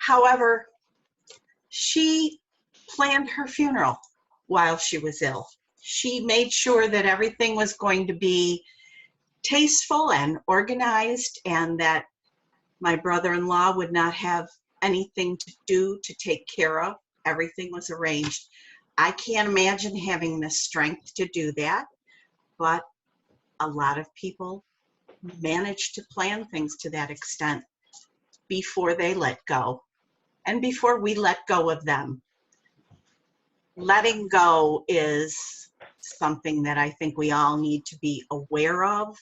However, she planned her funeral while she was ill. She made sure that everything was going to be tasteful and organized, and that my brother-in-law would not have anything to do to take care of. Everything was arranged. I can't imagine having the strength to do that, but a lot of people manage to plan things to that extent before they let go and before we let go of them. Letting go is something that I think we all need to be aware of.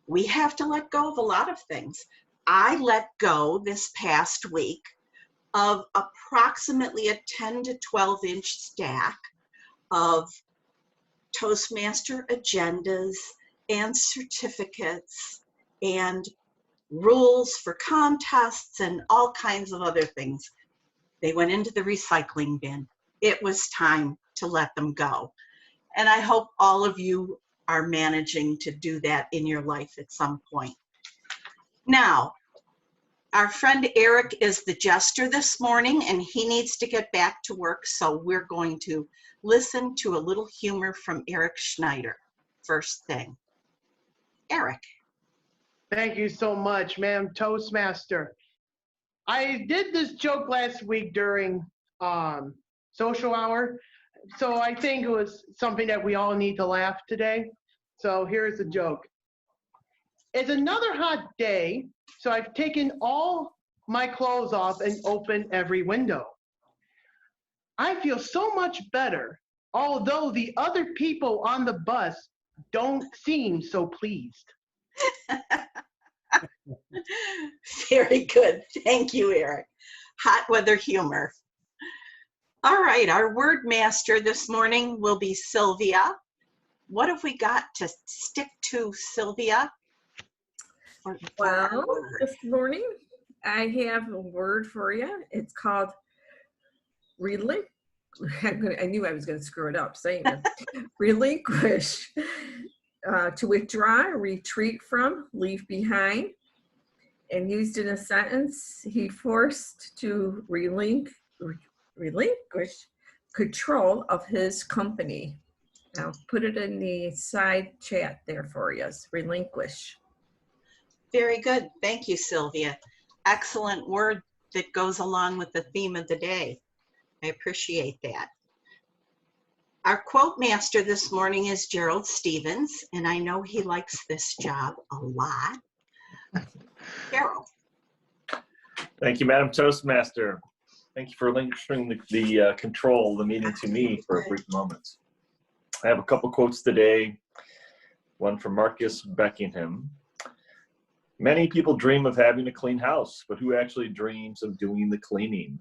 We have to let go of a lot of things. I let go this past week of approximately a 10 to 12 inch stack of Toastmaster agendas and certificates and rules for contests and all kinds of other things. They went into the recycling bin. It was time to let them go. And I hope all of you are managing to do that in your life at some point. Now, our friend Eric is the jester this morning, and he needs to get back to work, so we're going to listen to a little humor from Eric Schneider first thing. Eric. Thank you so much, Madam Toastmaster. I did this joke last week during social hour, so I think it was something that we all need to laugh today. So here's the joke. It's another hot day, so I've taken all my clothes off and opened every window. I feel so much better, although the other people on the bus don't seem so pleased. Very good. Thank you, Eric. Hot weather humor. All right, our word master this morning will be Sylvia. What have we got to stick to, Sylvia? Well, this morning I have a word for you. It's called relinquish. I knew I was going to screw it up saying it. Relinquish. To withdraw, retreat from, leave behind. And used in a sentence, he forced to relinquish control of his company. I'll put it in the side chat there for you. Relinquish. Very good. Thank you, Sylvia. Excellent word that goes along with the theme of the day. I appreciate that. Our quote master this morning is Gerald Stevens, and I know he likes this job a lot. Gerald. Thank you, Madam Toastmaster. Thank you for relinquishing the control of the meeting to me for a brief moment. I have a couple quotes today. One from Marcus Beckingham. Many people dream of having a clean house, but who actually dreams of doing the cleaning?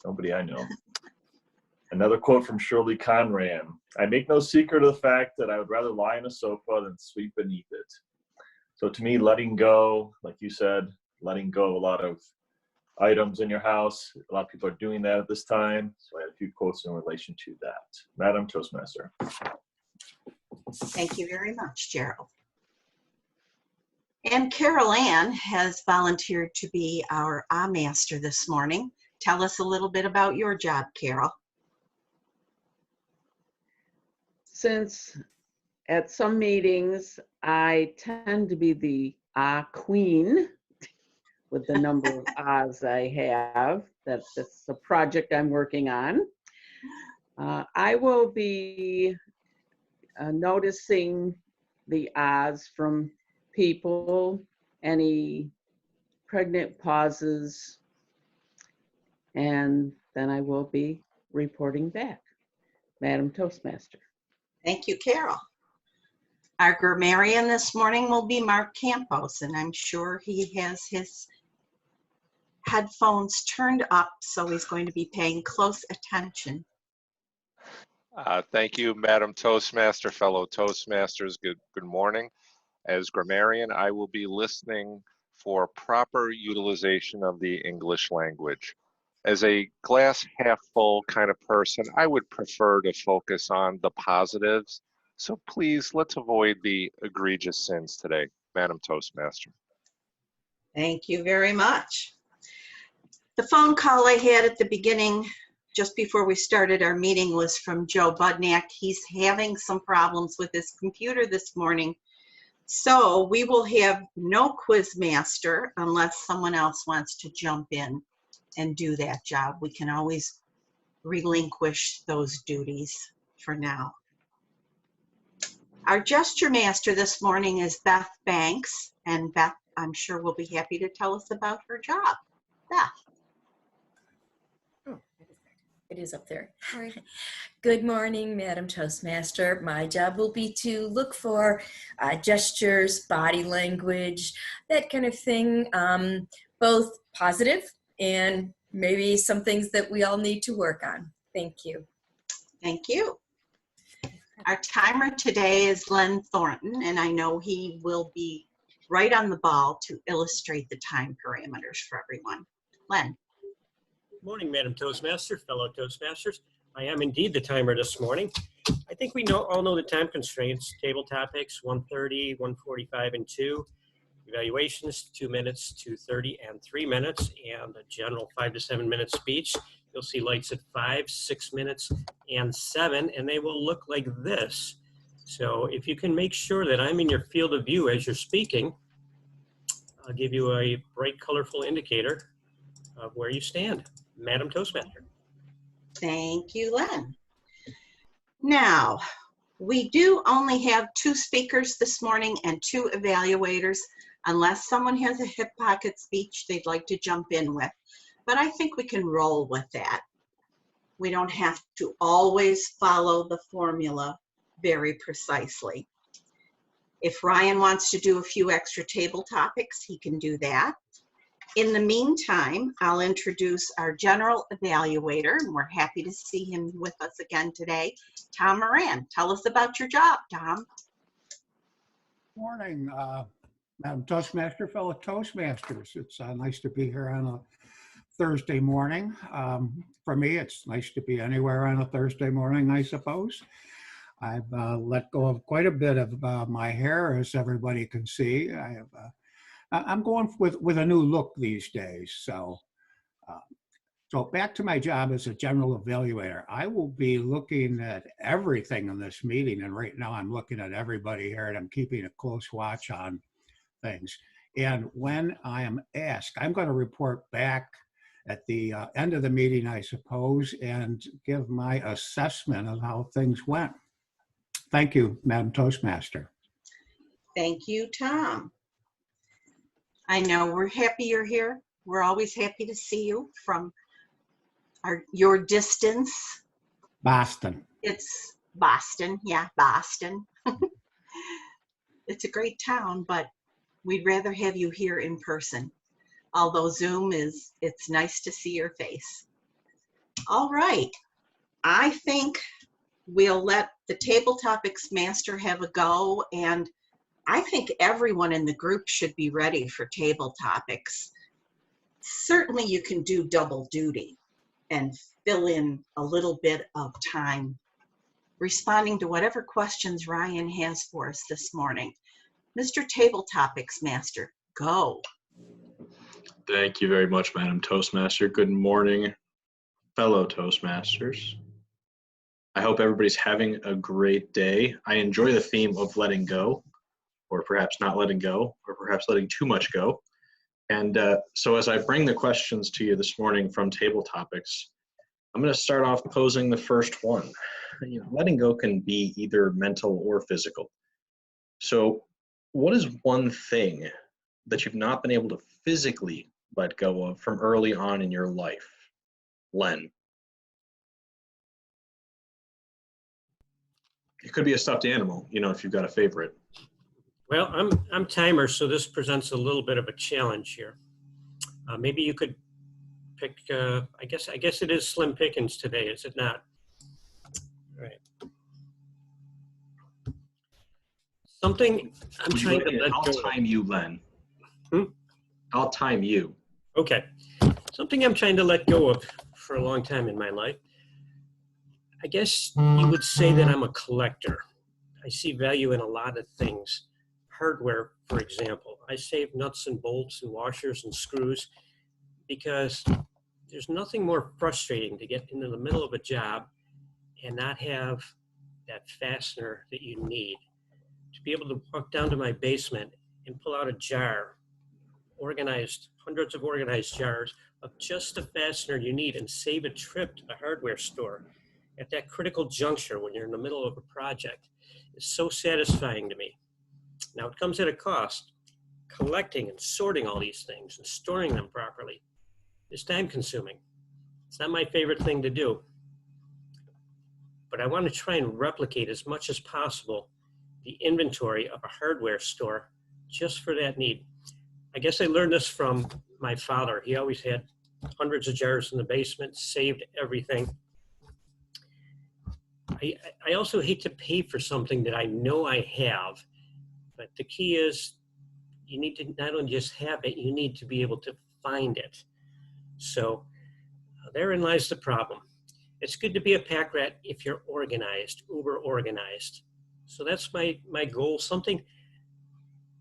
Nobody I know. Another quote from Shirley Conran. I make no secret of the fact that I would rather lie on a sofa than sleep beneath it. So to me, letting go, like you said, letting go of a lot of items in your house. A lot of people are doing that at this time. So I had a few quotes in relation to that. Madam Toastmaster. Thank you very much, Gerald. And Carol Ann has volunteered to be our master this morning. Tell us a little bit about your job, Carol. Since at some meetings I tend to be the queen with the number of ahs I have, that's the project I'm working on. I will be noticing the ahs from people, any pregnant pauses, and then I will be reporting back. Madam Toastmaster. Thank you, Carol. Our grammarian this morning will be Mark Campos, and I'm sure he has his headphones turned up, so he's going to be paying close attention. Thank you, Madam Toastmaster, fellow Toastmasters. Good morning. As grammarian, I will be listening for proper utilization of the English language. As a glass half full kind of person, I would prefer to focus on the positives. So please, let's avoid the egregious sins today, Madam Toastmaster. Thank you very much. The phone call I had at the beginning, just before we started our meeting, was from Joe Budniak. He's having some problems with his computer this morning. So we will have no quiz master unless someone else wants to jump in and do that job. We can always relinquish those duties for now. Our gesture master this morning is Beth Banks, and Beth, I'm sure, will be happy to tell us about her job. Beth. Oh, it is up there. Good morning, Madam Toastmaster. My job will be to look for gestures, body language, that kind of thing, both positive and maybe some things that we all need to work on. Thank you. Thank you. Our timer today is Len Thornton, and I know he will be right on the ball to illustrate the time parameters for everyone. Len. Morning, Madam Toastmaster, fellow Toastmasters. I am indeed the timer this morning. I think we all know the time constraints: table topics, 1:30, 1:45, and 2. Evaluations, 2 minutes, 2:30, and 3 minutes, and a general 5 to 7 minute speech. You'll see lights at 5, 6 minutes, and 7, and they will look like this. So if you can make sure that I'm in your field of view as you're speaking, I'll give you a bright, colorful indicator of where you stand. Madam Toastmaster. Thank you, Len. Now, we do only have 2 speakers this morning and 2 evaluators, unless someone has a hip pocket speech they'd like to jump in with. But I think we can roll with that. We don't have to always follow the formula very precisely. If Ryan wants to do a few extra table topics, he can do that. In the meantime, I'll introduce our general evaluator, and we're happy to see him with us again today, Tom Moran. Tell us about your job, Tom. Morning, Madam Toastmaster, fellow Toastmasters. It's nice to be here on a Thursday morning. For me, it's nice to be anywhere on a Thursday morning, I suppose. I've let go of quite a bit of my hair, as everybody can see. I'm going with a new look these days. So back to my job as a general evaluator. I will be looking at everything in this meeting, and right now I'm looking at everybody here, and I'm keeping a close watch on things. And when I am asked, I'm going to report back at the end of the meeting, I suppose, and give my assessment of how things went. Thank you, Madam Toastmaster. Thank you, Tom. I know we're happy you're here. We're always happy to see you from your distance. Boston. It's Boston, yeah, Boston. It's a great town, but we'd rather have you here in person. Although Zoom it's nice to see your face. All right, I think we'll let the table topics master have a go, and I think everyone in the group should be ready for table topics. Certainly you can do double duty and fill in a little bit of time responding to whatever questions Ryan has for us this morning. Mr. Table Topics Master, go. Thank you very much, Madam Toastmaster. Good morning, fellow Toastmasters. I hope everybody's having a great day. I enjoy the theme of letting go, or perhaps not letting go, or perhaps letting too much go. And so as I bring the questions to you this morning from Table Topics, I'm going to start off posing the first one. Letting go can be either mental or physical. So what is one thing that you've not been able to physically let go of from early on in your life? Len. It could be a stuffed animal, if you've got a favorite. Well, I'm timer, so this presents a little bit of a challenge here. Maybe you could pick, I guess it is slim pickings today, is it not? All right. Something I'm trying to let go of. I'll time you, Len. I'll time you. Okay. Something I'm trying to let go of for a long time in my life. I guess you would say that I'm a collector. I see value in a lot of things. Hardware, for example. I save nuts and bolts and washers and screws because there's nothing more frustrating to get into the middle of a job and not have that fastener that you need. To be able to walk down to my basement and pull out a jar, organized, hundreds of organized jars of just the fastener you need, and save a trip to the hardware store at that critical juncture when you're in the middle of a project is so satisfying to me. Now, it comes at a cost. Collecting and sorting all these things and storing them properly is time consuming. It's not my favorite thing to do, but I want to try and replicate as much as possible the inventory of a hardware store just for that need. I guess I learned this from my father. He always had hundreds of jars in the basement, saved everything. I also hate to pay for something that I know I have, but the key is you need to not only just have it, you need to be able to find it. So therein lies the problem. It's good to be a pack rat if you're organized, uber organized. So that's my goal, something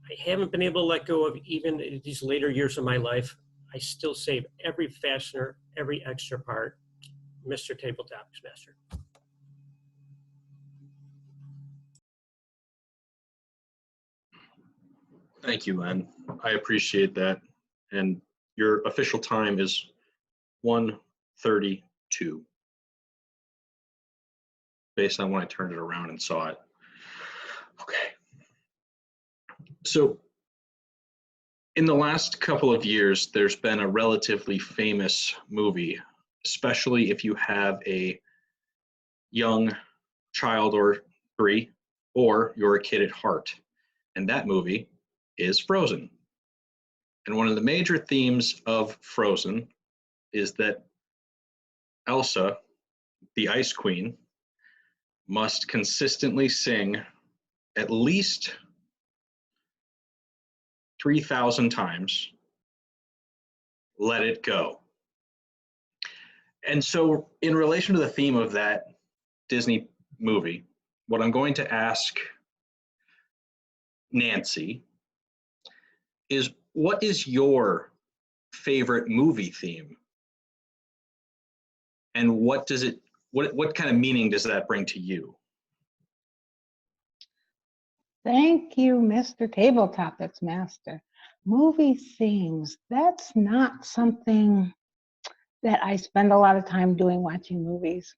I haven't been able to let go of even in these later years of my life. I still save every fastener, every extra part. Mr. Table Toastmaster. Thank you, Len. I appreciate that. And your official time is 1:32, based on when I turned it around and saw it. Okay. So in the last couple of years, there's been a relatively famous movie, especially if you have a young child or three, or you're a kid at heart. And that movie is Frozen. And one of the major themes of Frozen is that Elsa, the Ice Queen, must consistently sing at least 3,000 times, "Let It Go." And so, in relation to the theme of that Disney movie, what I'm going to ask Nancy is, what is your favorite movie theme? And what kind of meaning does that bring to you? Thank you, Mr. Tabletop Master. Movie themes, that's not something that I spend a lot of time doing, watching movies.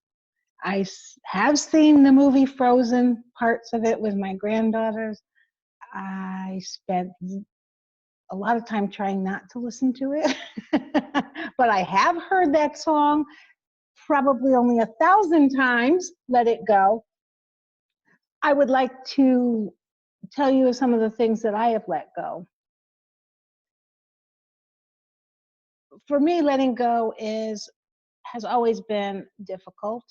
I have seen the movie Frozen, parts of it with my granddaughters. I spent a lot of time trying not to listen to it, but I have heard that song probably only 1,000 times, Let It Go. I would like to tell you some of the things that I have let go. For me, letting go has always been difficult.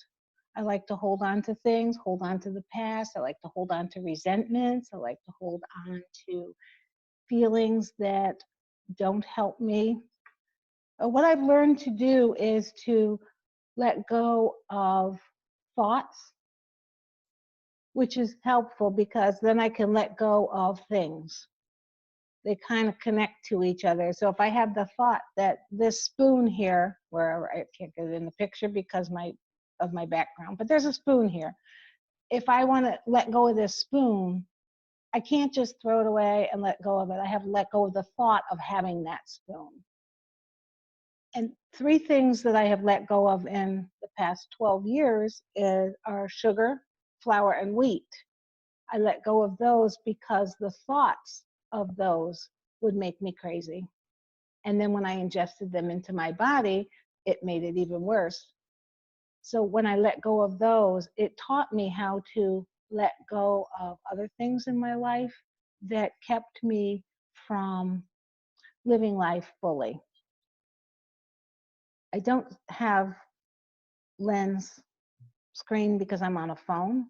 I like to hold on to things, hold on to the past. I like to hold on to resentments. I like to hold on to feelings that don't help me. What I've learned to do is to let go of thoughts, which is helpful because then I can let go of things. They kind of connect to each other. So if I have the thought that this spoon here, where I can't get it in the picture because of my background, but there's a spoon here. If I want to let go of this spoon, I can't just throw it away and let go of it. I have to let go of the thought of having that spoon. And 3 things that I have let go of in the past 12 years are sugar, flour, and wheat. I let go of those because the thoughts of those would make me crazy. And then when I ingested them into my body, it made it even worse. So when I let go of those, it taught me how to let go of other things in my life that kept me from living life fully. I don't have Len's screen because I'm on a phone.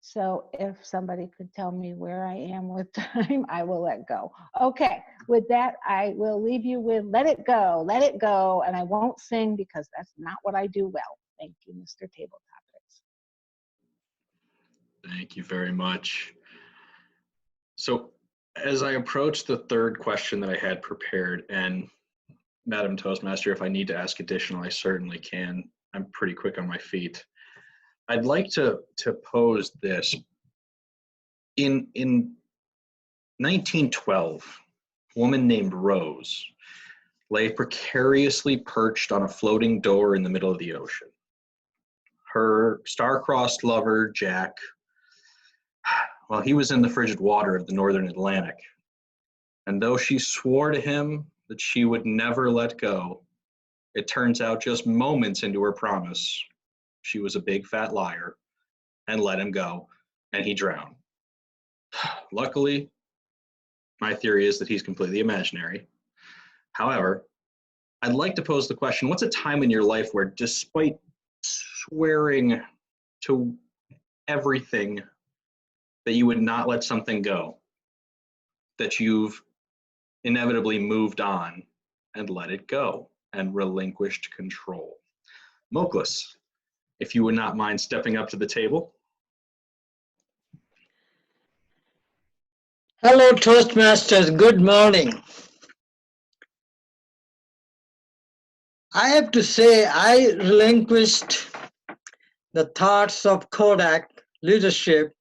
So if somebody could tell me where I am with time, I will let go. Okay, with that, I will leave you with let it go, and I won't sing because that's not what I do well. Thank you, Mr. Table Topics. Thank you very much. So As I approach the third question that I had prepared, and Madam Toastmaster, if I need to ask additional, I certainly can. I'm pretty quick on my feet. I'd like to pose this. In 1912, a woman named Rose lay precariously perched on a floating door in the middle of the ocean. Her star-crossed lover, Jack, well, he was in the frigid water of the northern Atlantic. And though she swore to him that she would never let go, it turns out just moments into her promise, she was a big fat liar and let him go, and he drowned. Luckily, my theory is that he's completely imaginary. However, I'd like to pose the question, what's a time in your life where despite swearing to everything that you would not let something go, that you've inevitably moved on and let it go and relinquished control? Moklis, if you would not mind stepping up to the table. Hello, Toastmasters. Good morning. I have to say, I relinquished the thoughts of Kodak leadership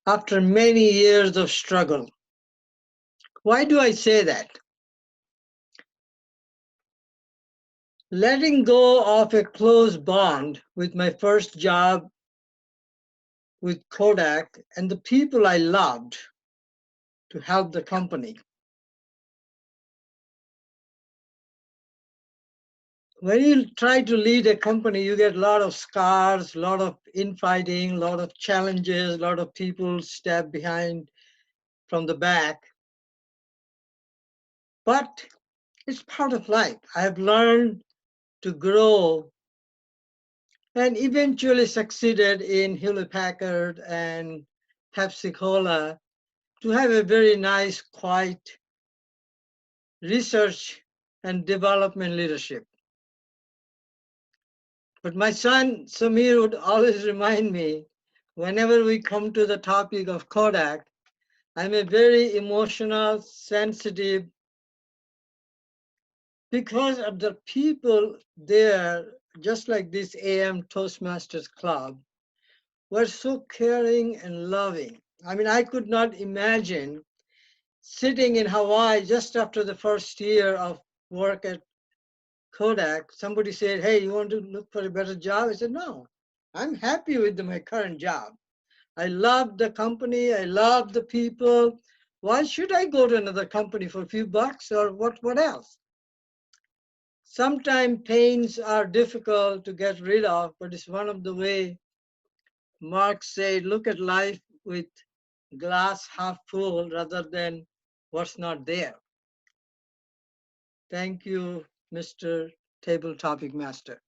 after many years of struggle. Why do I say that? Letting go of a close bond with my first job with Kodak and the people I loved to help the company. When you try to lead a company, you get a lot of scars, a lot of infighting, a lot of challenges, a lot of people stab behind from the back. But it's part of life. I have learned to grow and eventually succeeded in Hewlett Packard and Pepsi Cola to have a very nice, quiet research and development leadership. But my son Samir would always remind me, whenever we come to the topic of Kodak, I'm a very emotional, sensitive, because of the people there, just like this AM Toastmasters Club, were so caring and loving. I mean, I could not imagine sitting in Hawaii just after the first year of work at Kodak. Somebody said, hey, you want to look for a better job? I said, no, I'm happy with my current job. I love the company. I love the people. Why should I go to another company for a few bucks or what else? Sometimes pains are difficult to get rid of, but it's one of the way Marx said, look at life with glass half full rather than what's not there. Thank you, Mr. Table Topic Master.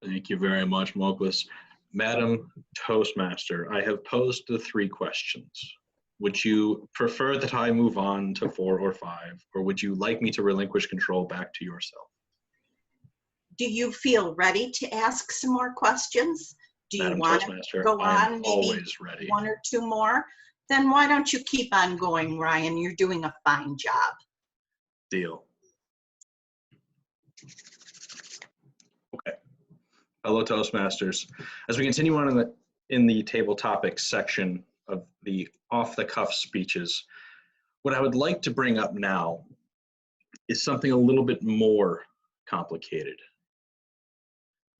Thank you very much, Moklis. Madam Toastmaster, I have posed the 3 questions. Would you prefer that I move on to 4 or 5, or would you like me to relinquish control back to yourself? Do you feel ready to ask some more questions? Do you want to go on maybe ready. 1 or 2 more? Then why don't you keep on going, Ryan? You're doing a fine job. Deal. Okay. Hello, Toastmasters. As we continue on in the table topics section of the off-the-cuff speeches, what I would like to bring up now is something a little bit more complicated.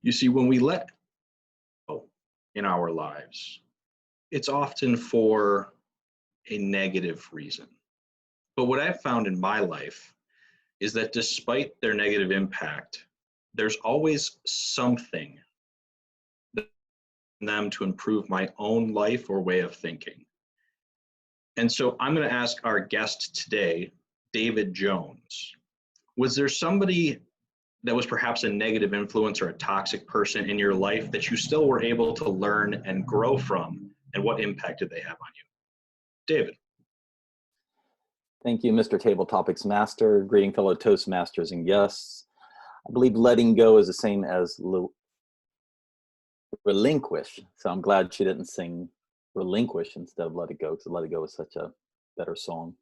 You see, when we let go in our lives, it's often for a negative reason. But what I've found in my life is that despite their negative impact, there's always something in them to improve my own life or way of thinking. And so I'm going to ask our guest today, David Jones, was there somebody that was perhaps a negative influence or a toxic person in your life that you still were able to learn and grow from, and what impact did they have on you? David. Thank you, Mr. Table Topics Master. Greeting fellow Toastmasters and guests. I believe letting go is the same as relinquish. So I'm glad she didn't sing relinquish instead of let it go, because let it go is such a better song.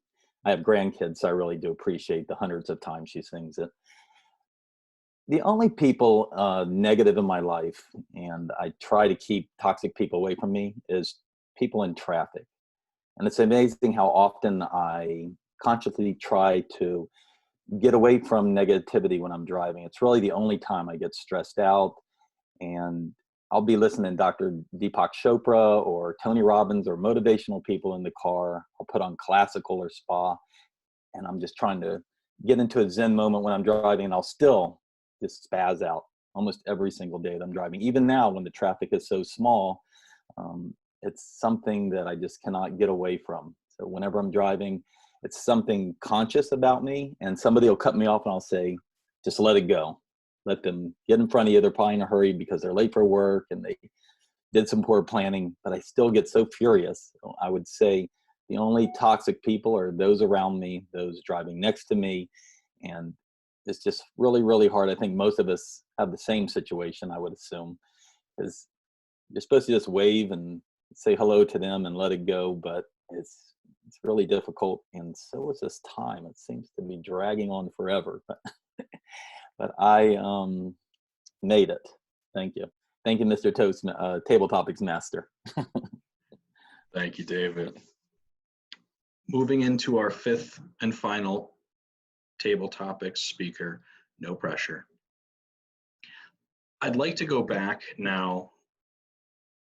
I have grandkids, so I really do appreciate the hundreds of times she sings it. The only people negative in my life, and I try to keep toxic people away from me, is people in traffic. And it's amazing how often I consciously try to get away from negativity when I'm driving. It's really the only time I get stressed out. And I'll be listening to Dr. Deepak Chopra or Tony Robbins or motivational people in the car. I'll put on classical or spa, and I'm just trying to get into a Zen moment when I'm driving, and I'll still just spaz out almost every single day that I'm driving. Even now when the traffic is so small, it's something that I just cannot get away from. So whenever I'm driving, it's something conscious about me, and somebody will cut me off and I'll say, just let it go. Let them get in front of you. They're probably in a hurry because they're late for work and they did some poor planning, but I still get so furious. So I would say the only toxic people are those around me, those driving next to me. And it's just really, really hard. I think most of us have the same situation, I would assume, because you're supposed to just wave and say hello to them and let it go, but it's really difficult, and so is this time. It seems to be dragging on forever, but I made it. Thank you. Thank you, Mr. Table Topics Master. Thank you, David. Moving into our fifth and final table topics speaker, no pressure. I'd like to go back now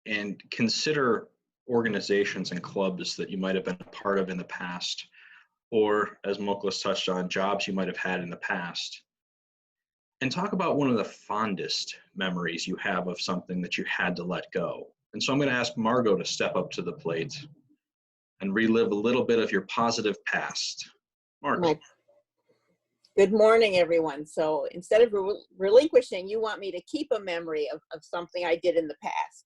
and consider organizations and clubs that you might have been a part of in the past, or as Moklas touched on, jobs you might have had in the past, and talk about one of the fondest memories you have of something that you had to let go. And so I'm going to ask Margot to step up to the plate and relive a little bit of your positive past. Margot. Good morning, everyone. So instead of relinquishing, you want me to keep a memory of something I did in the past.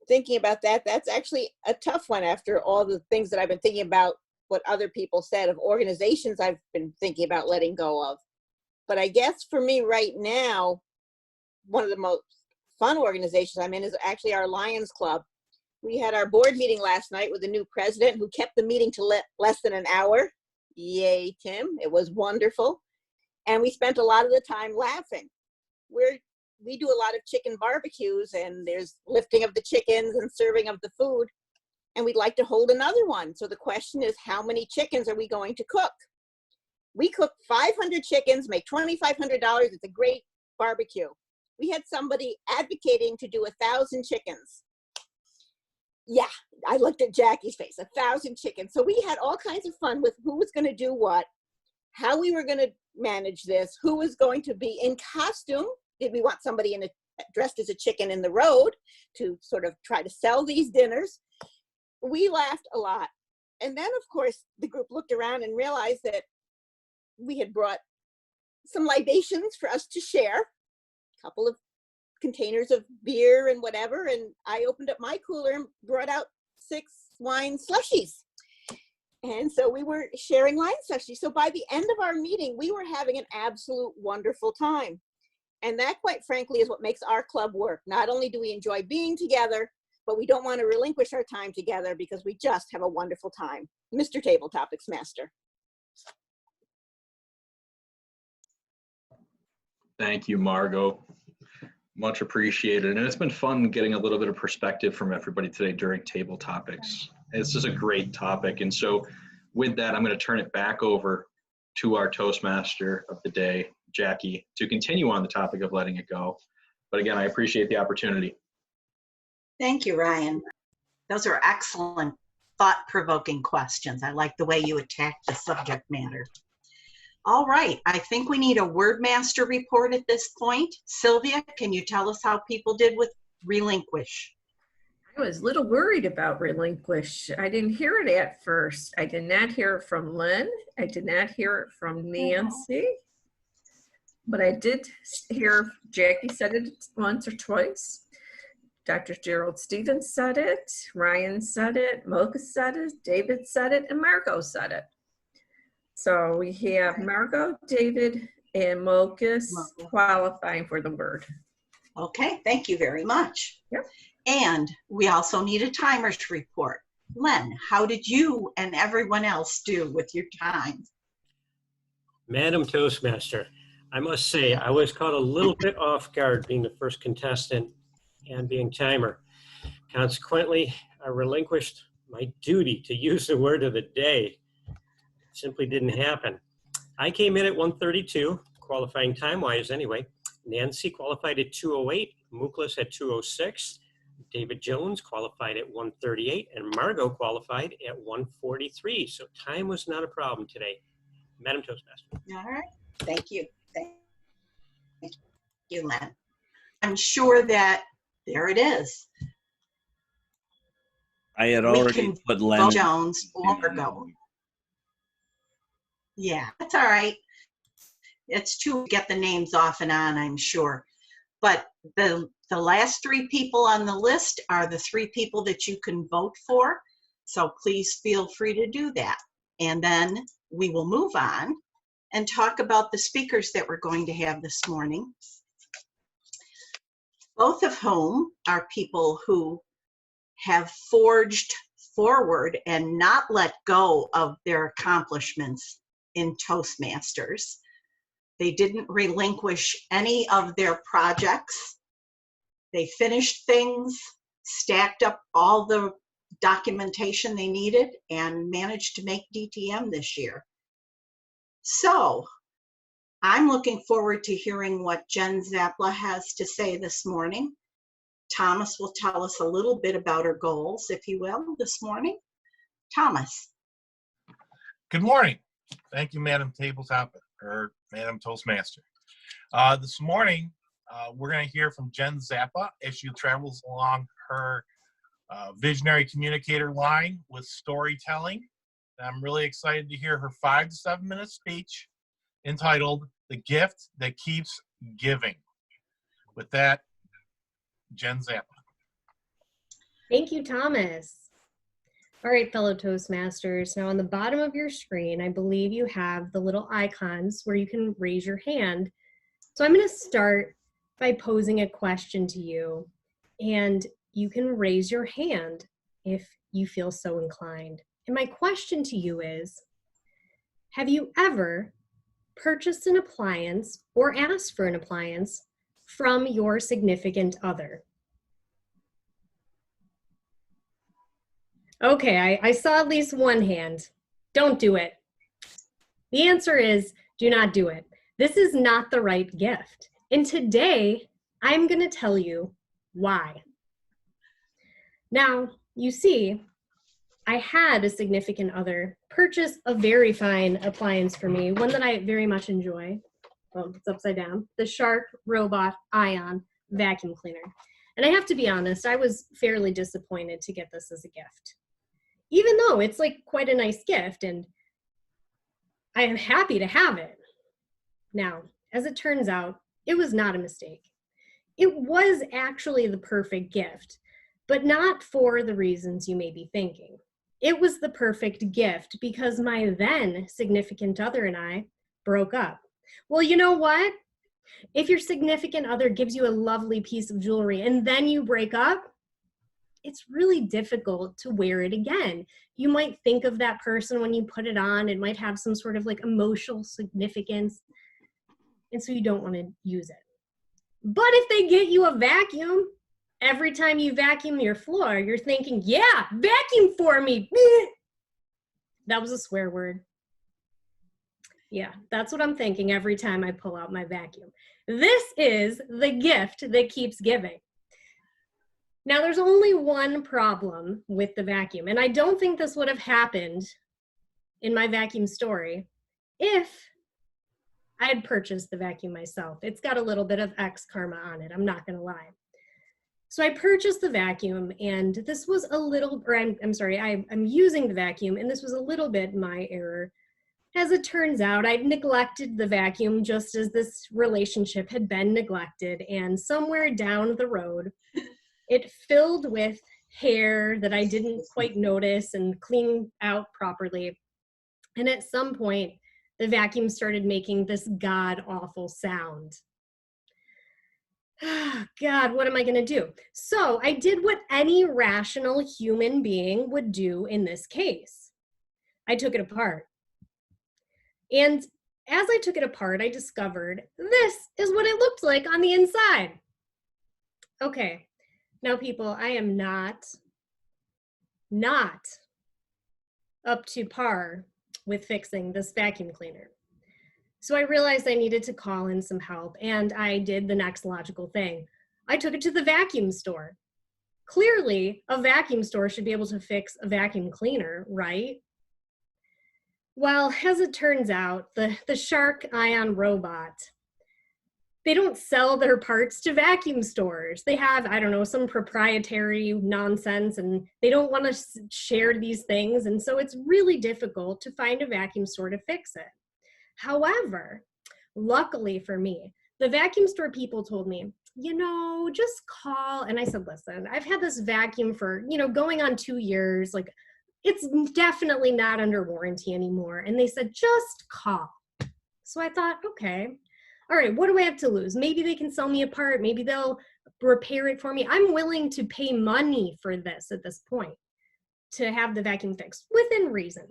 Thinking about that, that's actually a tough one after all the things that I've been thinking about, what other people said of organizations I've been thinking about letting go of. But I guess for me right now, one of the most fun organizations I'm in is actually our Lions Club. We had our board meeting last night with the new president who kept the meeting to less than an hour. Yay, Tim. It was wonderful. And we spent a lot of the time laughing. We do a lot of chicken barbecues, and there's lifting of the chickens and serving of the food. And we'd like to hold another one. So the question is, how many chickens are we going to cook? We cook 500 chickens, make $2,500. It's a great barbecue. We had somebody advocating to do 1,000 chickens. Yeah, I looked at Jackie's face, 1,000 chickens. So we had all kinds of fun with who was going to do what, how we were going to manage this, who was going to be in costume. Did we want somebody dressed as a chicken in the road to sort of try to sell these dinners? We laughed a lot. And then, of course, the group looked around and realized that we had brought some libations for us to share, a couple of containers of beer and whatever, and I opened up my cooler and brought out 6 wine slushies. And so we were sharing wine slushies. So by the end of our meeting, we were having an absolute wonderful time. And that, quite frankly, is what makes our club work. Not only do we enjoy being together, but we don't want to relinquish our time together because we just have a wonderful time. Mr. Table Topics Master. Thank you, Margot. Much appreciated. And it's been fun getting a little bit of perspective from everybody today during Table Topics. This is a great topic. And so with that, I'm going to turn it back over to our Toastmaster of the day, Jackie, to continue on the topic of letting it go. But again, I appreciate the opportunity. Thank you, Ryan. Those are excellent, thought-provoking questions. I like the way you attack the subject matter. All right, I think we need a Wordmaster report at this point. Sylvia, can you tell us how people did with relinquish? I was a little worried about relinquish. I didn't hear it at first. I did not hear it from Lynn. I did not hear it from Nancy. But I did hear Jackie said it once or twice. Dr. Gerald Stevens said it. Ryan said it. Mocha said it. David said it. And Margot said it. So we have Margot, David, and Mocha qualifying for the word. Okay, thank you very much. Yep. And we also need a timer's report. Len, how did you and everyone else do with your time? Madam Toastmaster, I must say I was caught a little bit off guard being the first contestant and being timer. Consequently, I relinquished my duty to use the word of the day. It simply didn't happen. I came in at 1:32, qualifying time-wise anyway. Nancy qualified at 2:08, Muklas at 2:06, David Jones qualified at 1:38, and Margot qualified at 1:43. So time was not a problem today. Madam Toastmaster. All right, thank you. Thank you, Len. I'm sure that there it is. I had We already can put vote Len. Jones or Margot. Yeah, that's all right. It's to get the names off and on, I'm sure. But the last three people on the list are the three people that you can vote for. So please feel free to do that. And then we will move on and talk about the speakers that we're going to have this morning, both of whom are people who have forged forward and not let go of their accomplishments in Toastmasters. They didn't relinquish any of their projects. They finished things, stacked up all the documentation they needed, and managed to make DTM this year. So I'm looking forward to hearing what Jen Zappla has to say this morning. Thomas will tell us a little bit about her goals, if you will, this morning. Thomas. Good morning. Thank you, Madam Tabletop, or Madam Toastmaster. This morning, we're going to hear from Jen Zappla as she travels along her visionary communicator line with storytelling. And I'm really excited to hear her 5 to 7 minute speech entitled The Gift That Keeps Giving. With that, Jen Zappla. Thank you, Thomas. All right, fellow Toastmasters. Now on the bottom of your screen, I believe you have the little icons where you can raise your hand. So I'm going to start by posing a question to you, and you can raise your hand if you feel so inclined. And my question to you is, have you ever purchased an appliance or asked for an appliance from your significant other? Okay, I saw at least one hand. Don't do it. The answer is do not do it. This is not the right gift. And today, I'm going to tell you why. Now, you see, I had a significant other purchase a very fine appliance for me, one that I very much enjoy. Well, it's upside down. The Shark Robot Ion vacuum cleaner. And I have to be honest, I was fairly disappointed to get this as a gift. Even though it's like quite a nice gift and I am happy to have it. Now, as it turns out, it was not a mistake. It was actually the perfect gift, but not for the reasons you may be thinking. It was the perfect gift because my then significant other and I broke up. Well, you know what? If your significant other gives you a lovely piece of jewelry and then you break up, it's really difficult to wear it again. You might think of that person when you put it on. It might have some sort of like emotional significance. And so you don't want to use it. But if they get you a vacuum, every time you vacuum your floor, you're thinking, yeah, vacuum for me. That was a swear word. Yeah, that's what I'm thinking every time I pull out my vacuum. This is the gift that keeps giving. Now, there's only one problem with the vacuum, and I don't think this would have happened in my vacuum story if I had purchased the vacuum myself. It's got a little bit of X karma on it, I'm not going to lie. So I purchased the vacuum, and this was a little, or I'm using the vacuum, and this was a little bit my error. As it turns out, I'd neglected the vacuum just as this relationship had been neglected, and somewhere down the road, it filled with hair that I didn't quite notice and clean out properly. And at some point, the vacuum started making this god-awful sound. God, what am I going to do? So I did what any rational human being would do in this case. I took it apart. And as I took it apart, I discovered this is what it looked like on the inside. Okay, now people, I am not up to par with fixing this vacuum cleaner. So I realized I needed to call in some help, and I did the next logical thing. I took it to the vacuum store. Clearly, a vacuum store should be able to fix a vacuum cleaner, right? Well, as it turns out, the Shark Ion robot, they don't sell their parts to vacuum stores. They have, I don't know, some proprietary nonsense, and they don't want to share these things. And so it's really difficult to find a vacuum store to fix it. However, luckily for me, the vacuum store people told me, you know, just call. And I said, listen, I've had this vacuum for, you know, going on 2 years. Like, it's definitely not under warranty anymore. And they said, just call. So I thought, okay, all right, what do I have to lose? Maybe they can sell me a part. Maybe they'll repair it for me. I'm willing to pay money for this at this point to have the vacuum fixed within reason.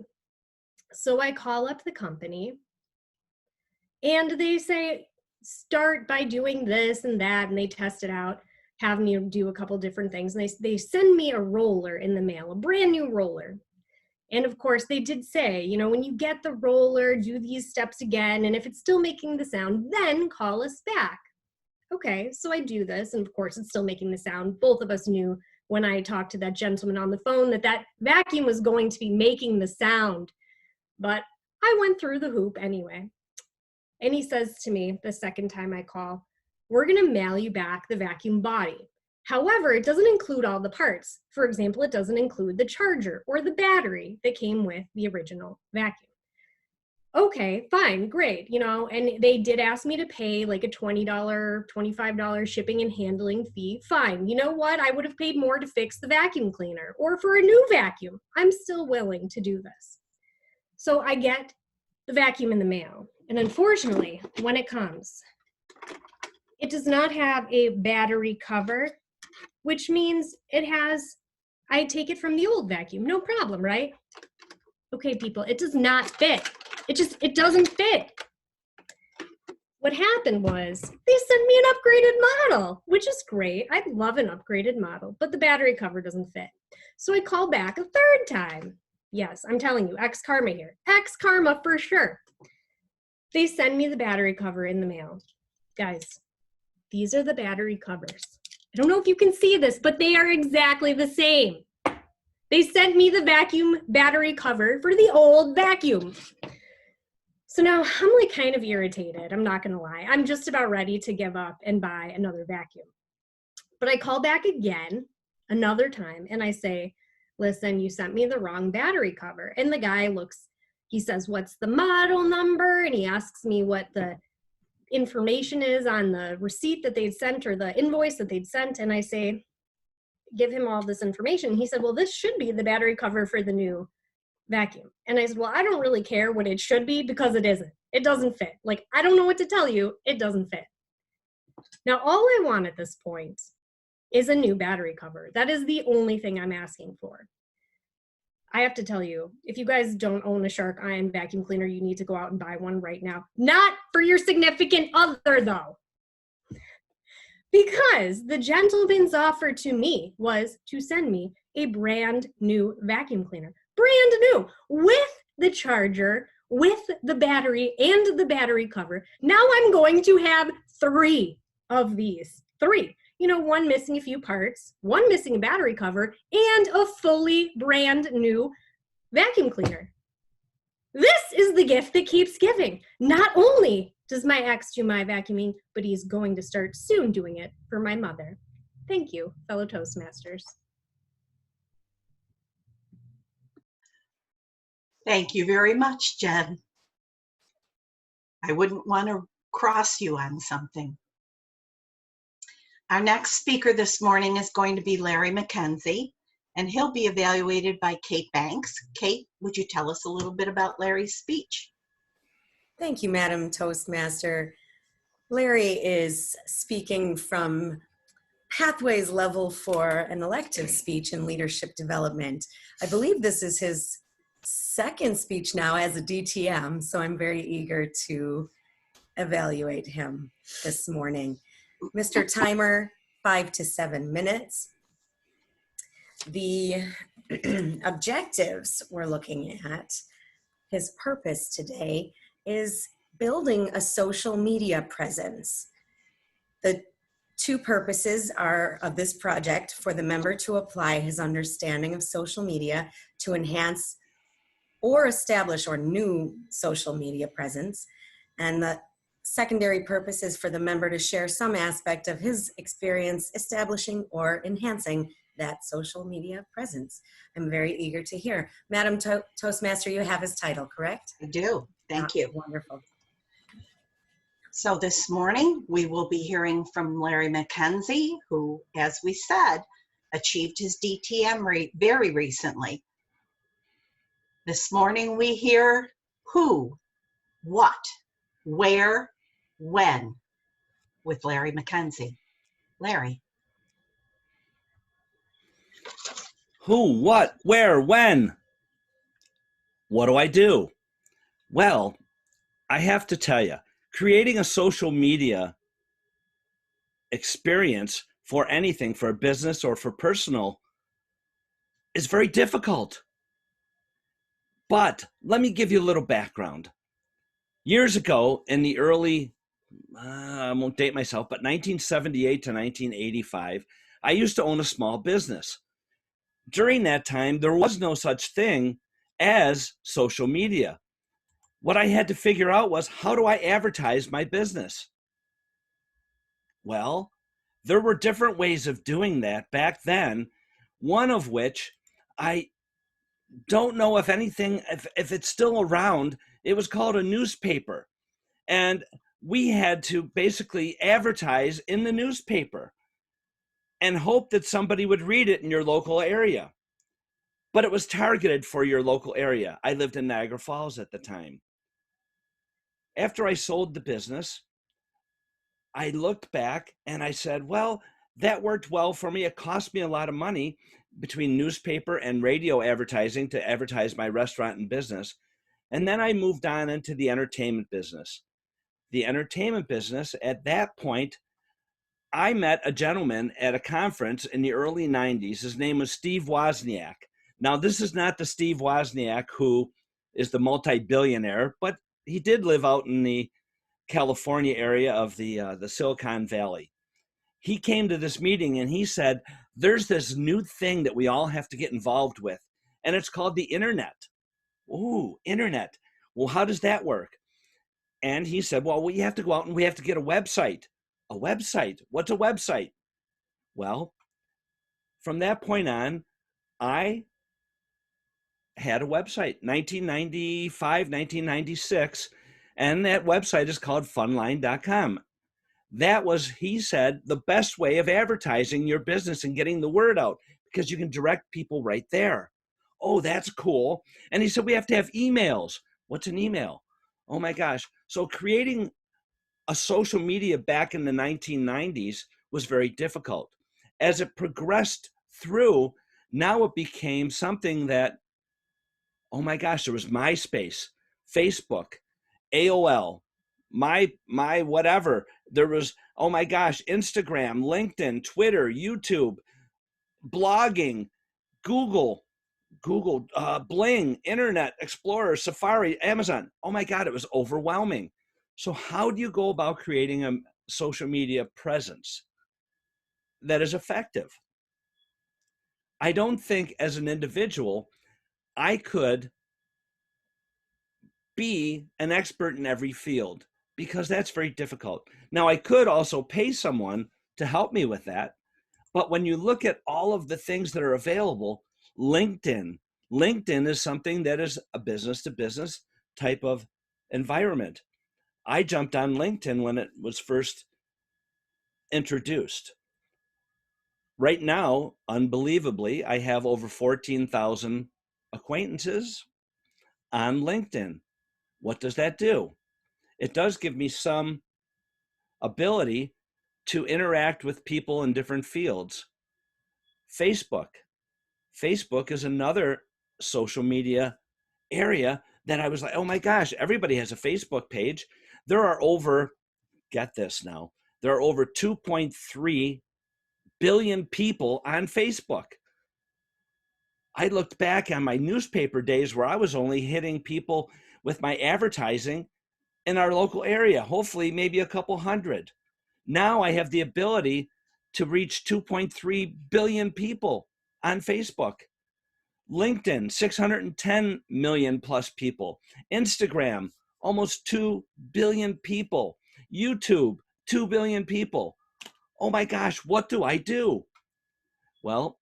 So I call up the company and they say, start by doing this and that. And they test it out, have me do a couple different things. And they send me a roller in the mail, a brand new roller. And of course, they did say, you know, when you get the roller, do these steps again. And if it's still making the sound, then call us back. Okay, so I do this. And of course, it's still making the sound. Both of us knew when I talked to that gentleman on the phone that that vacuum was going to be making the sound. But I went through the hoop anyway. And he says to me the second time I call, we're going to mail you back the vacuum body. However, it doesn't include all the parts. For example, it doesn't include the charger or the battery that came with the original vacuum. Okay, fine, great, you know, and they did ask me to pay like a $20, $25 shipping and handling fee. Fine, you know what? I would have paid more to fix the vacuum cleaner or for a new vacuum. I'm still willing to do this. So I get the vacuum in the mail. And unfortunately, when it comes, it does not have a battery cover, which means it has, I take it from the old vacuum, no problem, right? Okay, people, it does not fit. It doesn't fit. What happened was they sent me an upgraded model, which is great. I'd love an upgraded model, but the battery cover doesn't fit. So I call back a third time. Yes, I'm telling you, ex-karma here. Ex-karma for sure. They send me the battery cover in the mail. Guys, these are the battery covers. I don't know if you can see this, but they are exactly the same. They sent me the vacuum battery cover for the old vacuum. So now I'm like kind of irritated. I'm not gonna lie. I'm just about ready to give up and buy another vacuum. But I call back again, another time, and I say, listen, you sent me the wrong battery cover. And the guy looks, he says, what's the model number? And he asks me what the information is on the receipt that they'd sent or the invoice that they'd sent. And I say, give him all this information. He said, well, this should be the battery cover for the new vacuum. And I said, well, I don't really care what it should be because it isn't. It doesn't fit. Like, I don't know what to tell you. It doesn't fit. Now, all I want at this point is a new battery cover. That is the only thing I'm asking for. I have to tell you, if you guys don't own a Shark Ion vacuum cleaner, you need to go out and buy one right now. Not for your significant other, though. Because the gentleman's offer to me was to send me a brand new vacuum cleaner. Brand new, with the charger, with the battery, and the battery cover. Now I'm going to have 3 of these. 3. You know, one missing a few parts, one missing a battery cover, and a fully brand new vacuum cleaner. This is the gift that keeps giving. Not only does my ex do my vacuuming, but he's going to start soon doing it for my mother. Thank you, fellow Toastmasters. Thank you very much, Jen. I wouldn't want to cross you on something. Our next speaker this morning is going to be Larry McKenzie, and he'll be evaluated by Kate Banks. Kate, would you tell us a little bit about Larry's speech? Thank you, Madam Toastmaster. Larry is speaking from Pathways level for an elective speech in leadership development. I believe this is his second speech now as a DTM, so I'm very eager to evaluate him this morning. Mr. Timer, 5 to 7 minutes. The objectives we're looking at, his purpose today is building a social media presence. The two purposes are of this project: for the member to apply his understanding of social media to enhance or establish or new social media presence. And the secondary purpose is for the member to share some aspect of his experience establishing or enhancing that social media presence. I'm very eager to hear. Madam Toastmaster, you have his title, correct? I do. Thank you. Wonderful. So this morning, we will be hearing from Larry McKenzie, who, as we said, achieved his DTM very recently. This morning, we hear who, what, where, when with Larry McKenzie. Larry. Who, what, where, when? What do I do? Well, I have to tell you, creating a social media experience for anything, for a business or for personal, is very difficult. But let me give you a little background. Years ago, in the early, I won't date myself, but 1978 to 1985, I used to own a small business. During that time, there was no such thing as social media. What I had to figure out was, how do I advertise my business? Well, there were different ways of doing that back then, one of which I don't know if anything, if it's still around. It was called a newspaper. And we had to basically advertise in the newspaper and hope that somebody would read it in your local area. But it was targeted for your local area. I lived in Niagara Falls at the time. After I sold the business, I looked back and I said, well, that worked well for me. It cost me a lot of money between newspaper and radio advertising to advertise my restaurant and business. And then I moved on into the entertainment business. The entertainment business, at that point, I met a gentleman at a conference in the early 90s. His name was Steve Wozniak. Now, this is not the Steve Wozniak who is the multi-billionaire, but he did live out in the California area of the Silicon Valley. He came to this meeting and he said, there's this new thing that we all have to get involved with, and it's called the internet. Ooh, internet. Well, how does that work? And he said, well, we have to go out and we have to get a website. A website? What's a website? Well, from that point on, I had a website, 1995, 1996, and that website is called funline.com. That was, he said, the best way of advertising your business and getting the word out, because you can direct people right there. Oh, that's cool. And he said, we have to have emails. What's an email? Oh my gosh. So creating a social media back in the 1990s was very difficult. As it progressed through, now it became something that, oh my gosh, there was MySpace, Facebook, AOL, my whatever. There was, oh my gosh, Instagram, LinkedIn, Twitter, YouTube, blogging, Google, Bling, Internet Explorer, Safari, Amazon. Oh my God, it was overwhelming. So how do you go about creating a social media presence that is effective? I don't think as an individual, I could be an expert in every field, because that's very difficult. Now, I could also pay someone to help me with that. But when you look at all of the things that are available, LinkedIn is something that is a business to business type of environment. I jumped on LinkedIn when it was first introduced. Right now, unbelievably, I have over 14,000 acquaintances on LinkedIn. What does that do? It does give me some ability to interact with people in different fields. Facebook. Facebook is another social media area that I was like, oh my gosh, everybody has a Facebook page. There are over, get this now, there are over 2.3 billion people on Facebook. I looked back on my newspaper days where I was only hitting people with my advertising in our local area, hopefully maybe a couple hundred. Now I have the ability to reach 2.3 billion people on Facebook. LinkedIn, 610 million plus people. Instagram, almost 2 billion people. YouTube, 2 billion people. Oh my gosh, what do I do? Well,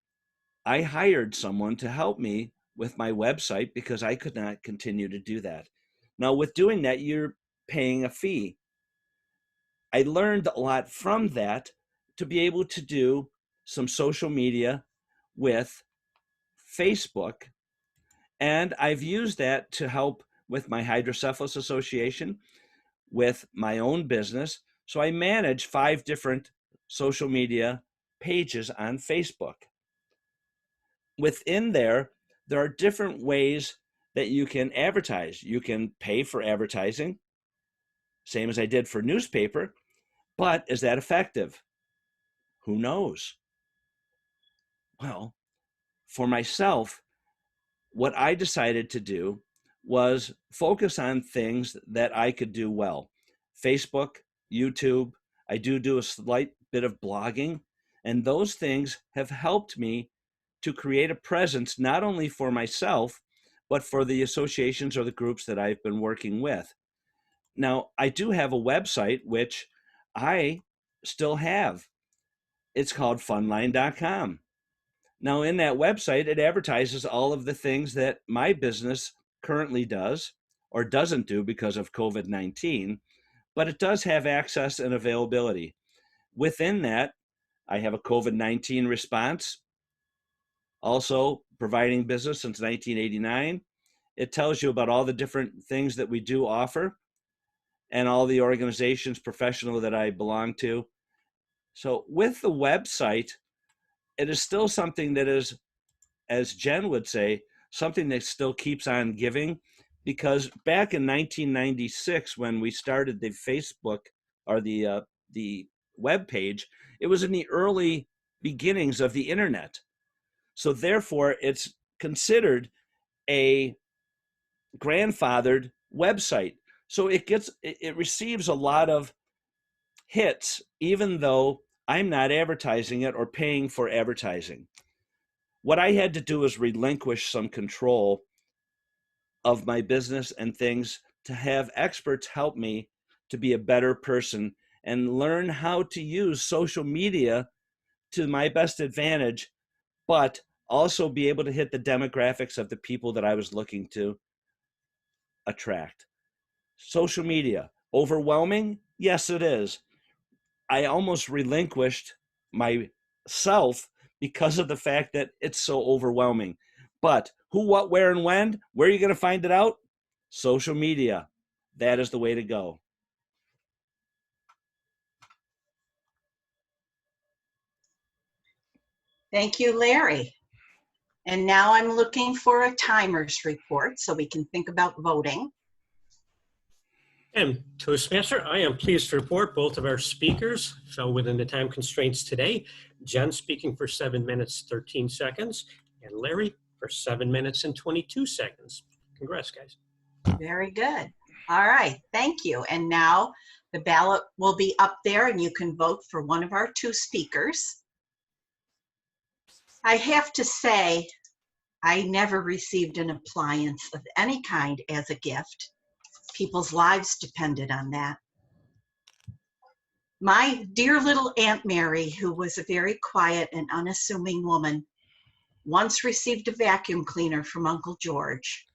I hired someone to help me with my website because I could not continue to do that. Now, with doing that, you're paying a fee. I learned a lot from that to be able to do some social media with Facebook. And I've used that to help with my Hydrocephalus Association, with my own business. So I manage 5 different social media pages on Facebook. Within there are different ways that you can advertise. You can pay for advertising, same as I did for newspaper, but is that effective? Who knows? Well, for myself, what I decided to do was focus on things that I could do well. Facebook, YouTube, I do a slight bit of blogging, and those things have helped me to create a presence not only for myself, but for the associations or the groups that I've been working with. Now, I do have a website, which I still have. It's called funline.com. Now, in that website, it advertises all of the things that my business currently does or doesn't do because of COVID-19, but it does have access and availability. Within that, I have a COVID-19 response, also providing business since 1989. It tells you about all the different things that we do offer and all the organizations, professional that I belong to. So with the website, it is still something that is, as Jen would say, something that still keeps on giving, because back in 1996, when we started the Facebook or the web page, it was in the early beginnings of the internet. So therefore, it's considered a grandfathered website. So it receives a lot of hits, even though I'm not advertising it or paying for advertising. What I had to do is relinquish some control of my business and things to have experts help me to be a better person and learn how to use social media to my best advantage, but also be able to hit the demographics of the people that I was looking to attract. Social media, overwhelming? Yes, it is. I almost relinquished myself because of the fact that it's so overwhelming. But who, what, where, and when? Where are you going to find it out? Social media. That is the way to go. Thank you, Larry. And now I'm looking for a timer's report so we can think about voting. And Toastmaster, I am pleased to report both of our speakers fell within the time constraints today. Jen speaking for 7 minutes, 13 seconds, and Larry for 7 minutes and 22 seconds. Congrats, guys. Very good. All right, thank you. And now the ballot will be up there and you can vote for one of our 2 speakers. I have to say, I never received an appliance of any kind as a gift. People's lives depended on that. My dear little Aunt Mary, who was a very quiet and unassuming woman, once received a vacuum cleaner from Uncle George.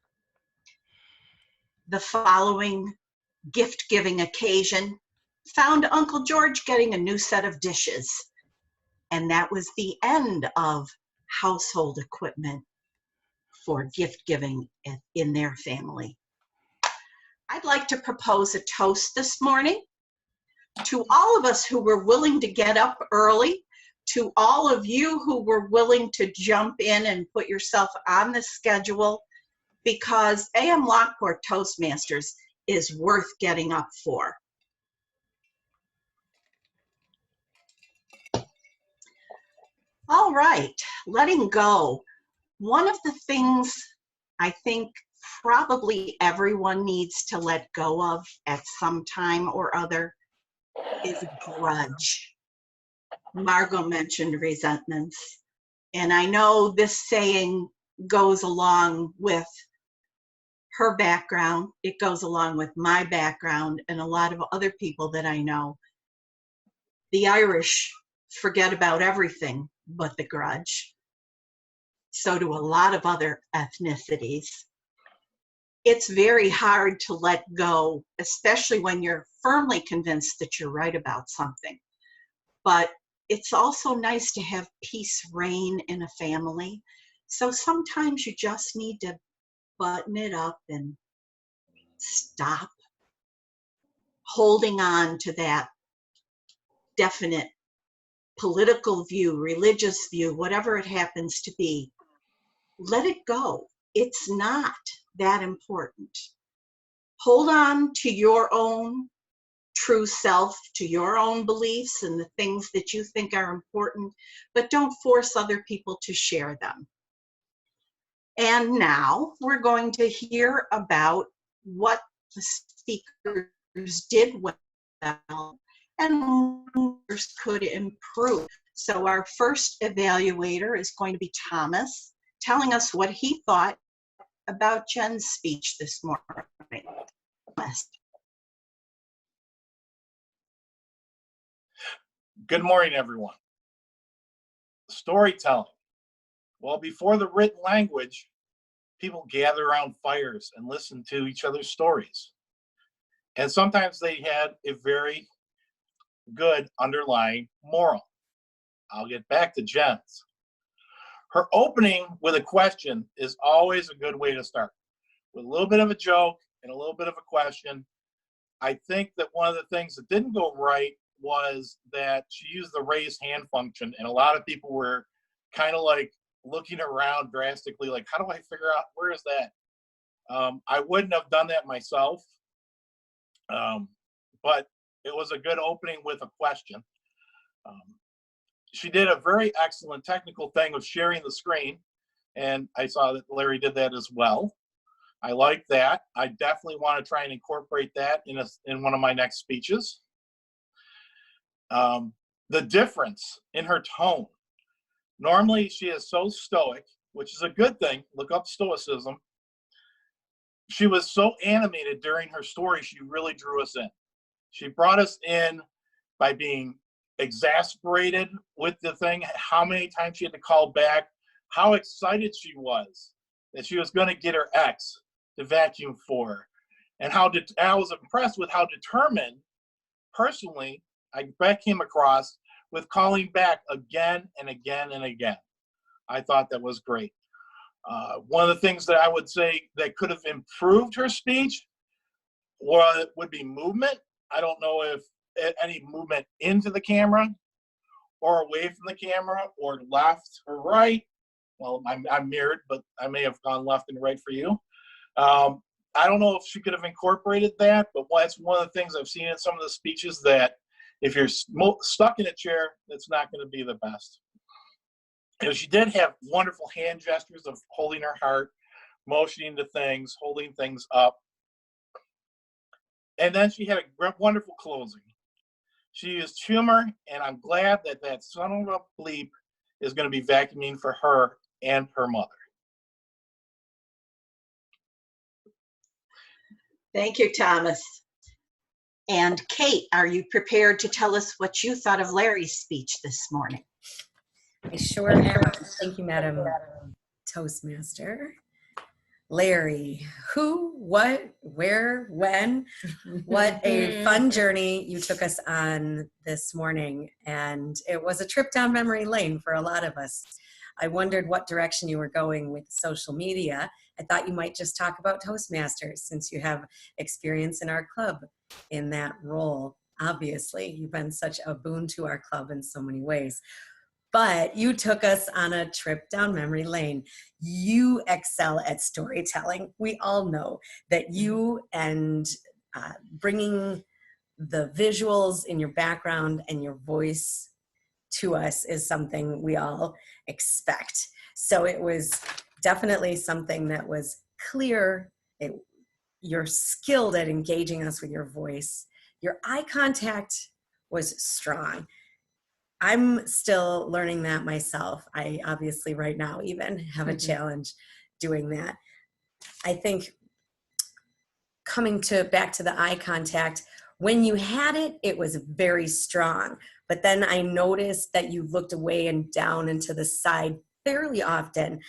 The following gift-giving occasion found Uncle George getting a new set of dishes. And that was the end of household equipment for gift-giving in their family. I'd like to propose a toast this morning To all of us who were willing to get up early, to all of you who were willing to jump in and put yourself on the schedule, because AM Lockport Toastmasters is worth getting up for. All right, letting go. One of the things I think probably everyone needs to let go of at some time or other is grudge. Margot mentioned resentments, and I know this saying goes along with her background. It goes along with my background and a lot of other people that I know. The Irish forget about everything but the grudge. So do a lot of other ethnicities. It's very hard to let go, especially when you're firmly convinced that you're right about something. But it's also nice to have peace reign in a family. So sometimes you just need to button it up and stop holding on to that definite political view, religious view, whatever it happens to be. Let it go. It's not that important. Hold on to your own true self, to your own beliefs and the things that you think are important, but don't force other people to share them. And now we're going to hear about what the speakers did well and others could improve. So our first evaluator is going to be Thomas, telling us what he thought about Jen's speech this morning. Good morning, everyone. Storytelling. Well, before the written language, people gather around fires and listen to each other's stories. And sometimes they had a very good underlying moral. I'll get back to Jen's. Her opening with a question is always a good way to start. With a little bit of a joke and a little bit of a question. I think that one of the things that didn't go right was that she used the raise hand function, and a lot of people were kind of like looking around drastically, like, how do I figure out where is that? I wouldn't have done that myself, but it was a good opening with a question. She did a very excellent technical thing of sharing the screen, and I saw that Larry did that as well. I like that. I definitely want to try and incorporate that in one of my next speeches. The difference in her tone. Normally she is so stoic, which is a good thing. Look up stoicism. She was so animated during her story, she really drew us in. She brought us in by being exasperated with the thing, how many times she had to call back, how excited she was that she was going to get her ex to vacuum for her, and I was impressed with how determined, personally, I came across with calling back again and again and again. I thought that was great. One of the things that I would say that could have improved her speech would be movement. I don't know if any movement into the camera or away from the camera or left or right. Well, I'm mirrored, but I may have gone left and right for you. I don't know if she could have incorporated that, but that's one of the things I've seen in some of the speeches, that if you're stuck in a chair, that's not going to be the best. You know, she did have wonderful hand gestures of holding her heart, motioning to things, holding things up. And then she had a wonderful closing. She used humor, and I'm glad that that son of a bleep is going to be vacuuming for her and her mother. Thank you, Thomas. And Kate, are you prepared to tell us what you thought of Larry's speech this morning? I sure am. Thank you, Madam Toastmaster. Larry, who, what, where, when? What a fun journey you took us on this morning. And it was a trip down memory lane for a lot of us. I wondered what direction you were going with social media. I thought you might just talk about Toastmasters, since you have experience in our club in that role. obviously. You've been such a boon to our club in so many ways. But you took us on a trip down memory lane. You excel at storytelling. We all know that you and bringing the visuals in your background and your voice to us is something we all expect. So it was definitely something that was clear. You're skilled at engaging us with your voice. Your eye contact was strong. I'm still learning that myself. I obviously right now even have a challenge doing that. I think coming back to the eye contact, when you had it, it was very strong. But then I noticed that you looked away and down and to the side fairly often.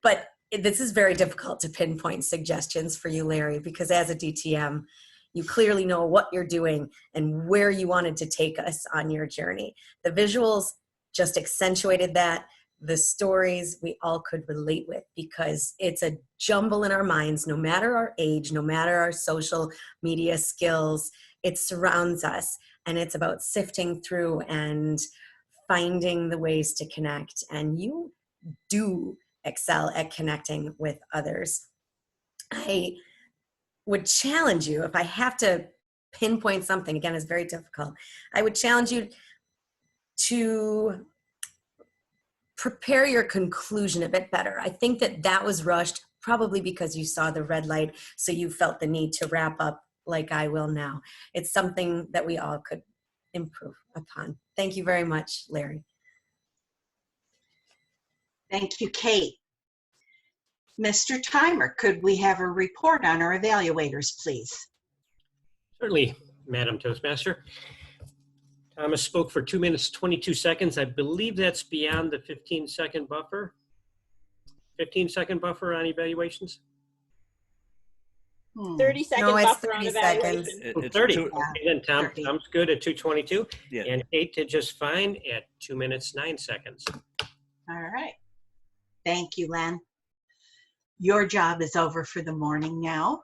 But this is very difficult to pinpoint suggestions for you, Larry, because as a DTM, you clearly know what you're doing and where you wanted to take us on your journey. The visuals just accentuated that. The stories we all could relate with, because it's a jumble in our minds, no matter our age, no matter our social media skills, it surrounds us. And it's about sifting through and finding the ways to connect. And you do excel at connecting with others. I would challenge you, if I have to pinpoint something, again, it's very difficult, I would challenge you to prepare your conclusion a bit better. I think that was rushed, probably because you saw the red light, so you felt the need to wrap up like I will now. It's something that we all could improve upon. Thank you very much, Larry. Thank you, Kate. Mr. Timer, could we have a report on our evaluators, please? Certainly, Madam Toastmaster. Thomas spoke for 2 minutes, 22 seconds. I believe that's beyond the 15-second buffer. 15-second buffer on evaluations? 30-second No, it's buffer 30 on seconds. evaluation. 30. Yeah. Okay, then Tom's good at 2:22. Yeah. And Kate did just fine at 2 minutes, 9 seconds. All right. Thank you, Len. Your job is over for the morning now.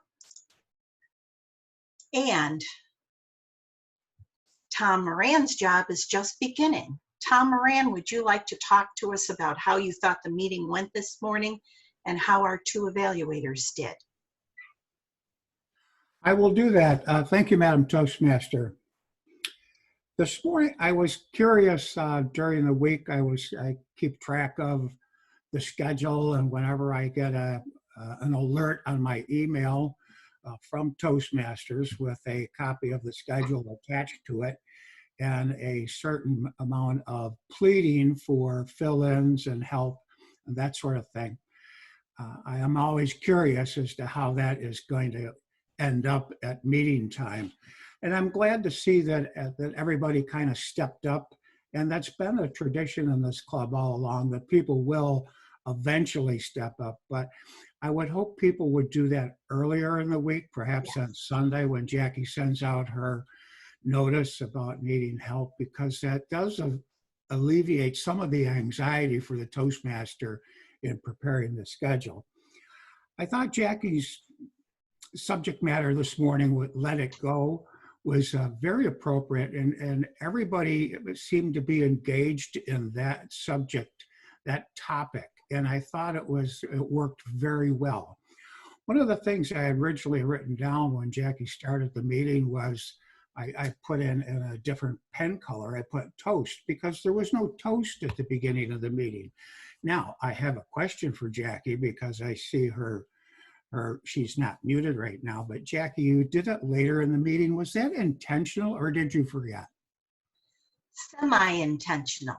And Tom Moran's job is just beginning. Tom Moran, would you like to talk to us about how you thought the meeting went this morning and how our two evaluators did? I will do that. Thank you, Madam Toastmaster. This morning, I was curious during the week. I keep track of the schedule, and whenever I get an alert on my email from Toastmasters with a copy of the schedule attached to it and a certain amount of pleading for fill-ins and help and that sort of thing, I am always curious as to how that is going to end up at meeting time. And I'm glad to see that everybody kind of stepped up, and that's been a tradition in this club all along, that people will eventually step up. But I would hope people would do that earlier in the week, perhaps on Sunday when Jackie sends out her notice about needing help, because that does alleviate some of the anxiety for the Toastmaster in preparing the schedule. I thought Jackie's subject matter this morning with Let It Go was very appropriate, and everybody seemed to be engaged in that subject, that topic, and I thought it worked very well. One of the things I had originally written down when Jackie started the meeting was I put in a different pen color, I put toast, because there was no toast at the beginning of the meeting. Now, I have a question for Jackie, because I see she's not muted right now, but Jackie, you did it later in the meeting. Was that intentional, or did you forget? Semi-intentional.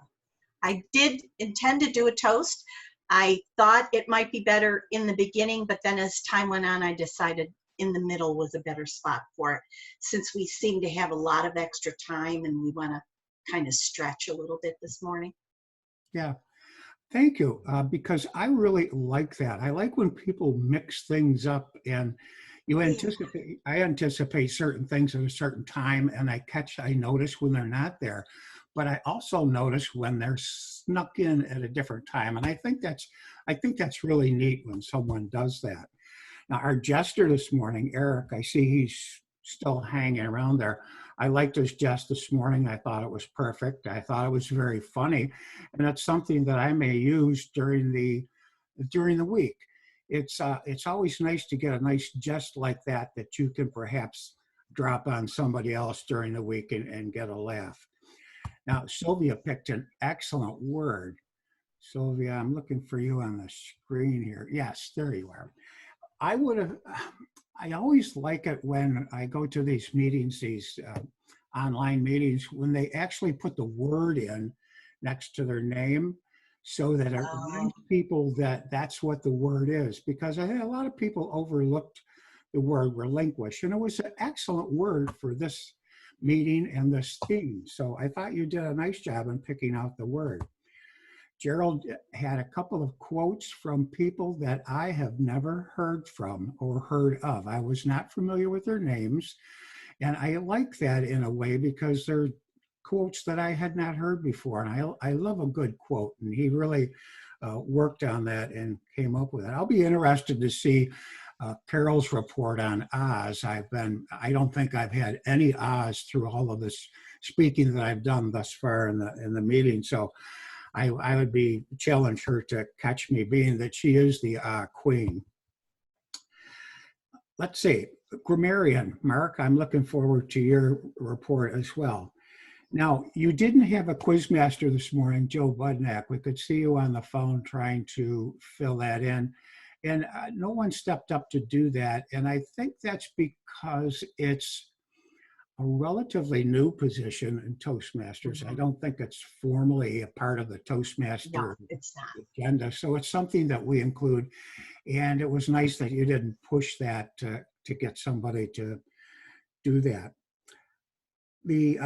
I did intend to do a toast. I thought it might be better in the beginning, but then as time went on, I decided in the middle was a better spot for it, since we seem to have a lot of extra time and we want to kind of stretch a little bit this morning. Yeah. Thank you, because I really like that. I like when people mix things up, and I anticipate certain things at a certain time, and I notice when they're not there, but I also notice when they're snuck in at a different time, and I think that's really neat when someone does that. Now, our jester this morning, Eric, I see he's still hanging around there. I liked his jest this morning. I thought it was perfect. I thought it was very funny, and it's something that I may use during the week. It's always nice to get a nice jest like that you can perhaps drop on somebody else during the week and get a laugh. Now, Sylvia picked an excellent word. Sylvia, I'm looking for you on the screen here. Yes, there you are. I always like it when I go to these meetings, these online meetings, when they actually put the word in next to their name so that it reminds people that that's what the word is. Because I think a lot of people overlooked the word relinquish, and it was an excellent word for this meeting and this theme. So I thought you did a nice job in picking out the word. Gerald had a couple of quotes from people that I have never heard from or heard of. I was not familiar with their names, and I like that in a way because they're quotes that I had not heard before, and I love a good quote, and he really worked on that and came up with it. I'll be interested to see Carol's report on Oz. I don't think I've had any Oz through all of this speaking that I've done thus far in the meeting, so I would challenge her to catch me, being that she is the queen. Let's see, grammarian, Mark, I'm looking forward to your report as well. Now, you didn't have a quiz master this morning, Joe Budnack. We could see you on the phone trying to fill that in, and no one stepped up to do that, and I think that's because it's a relatively new position in Toastmasters. I don't think it's formally a part of the Toastmaster agenda. So it's something that we include. And it was nice that you didn't push that to get somebody to do that. The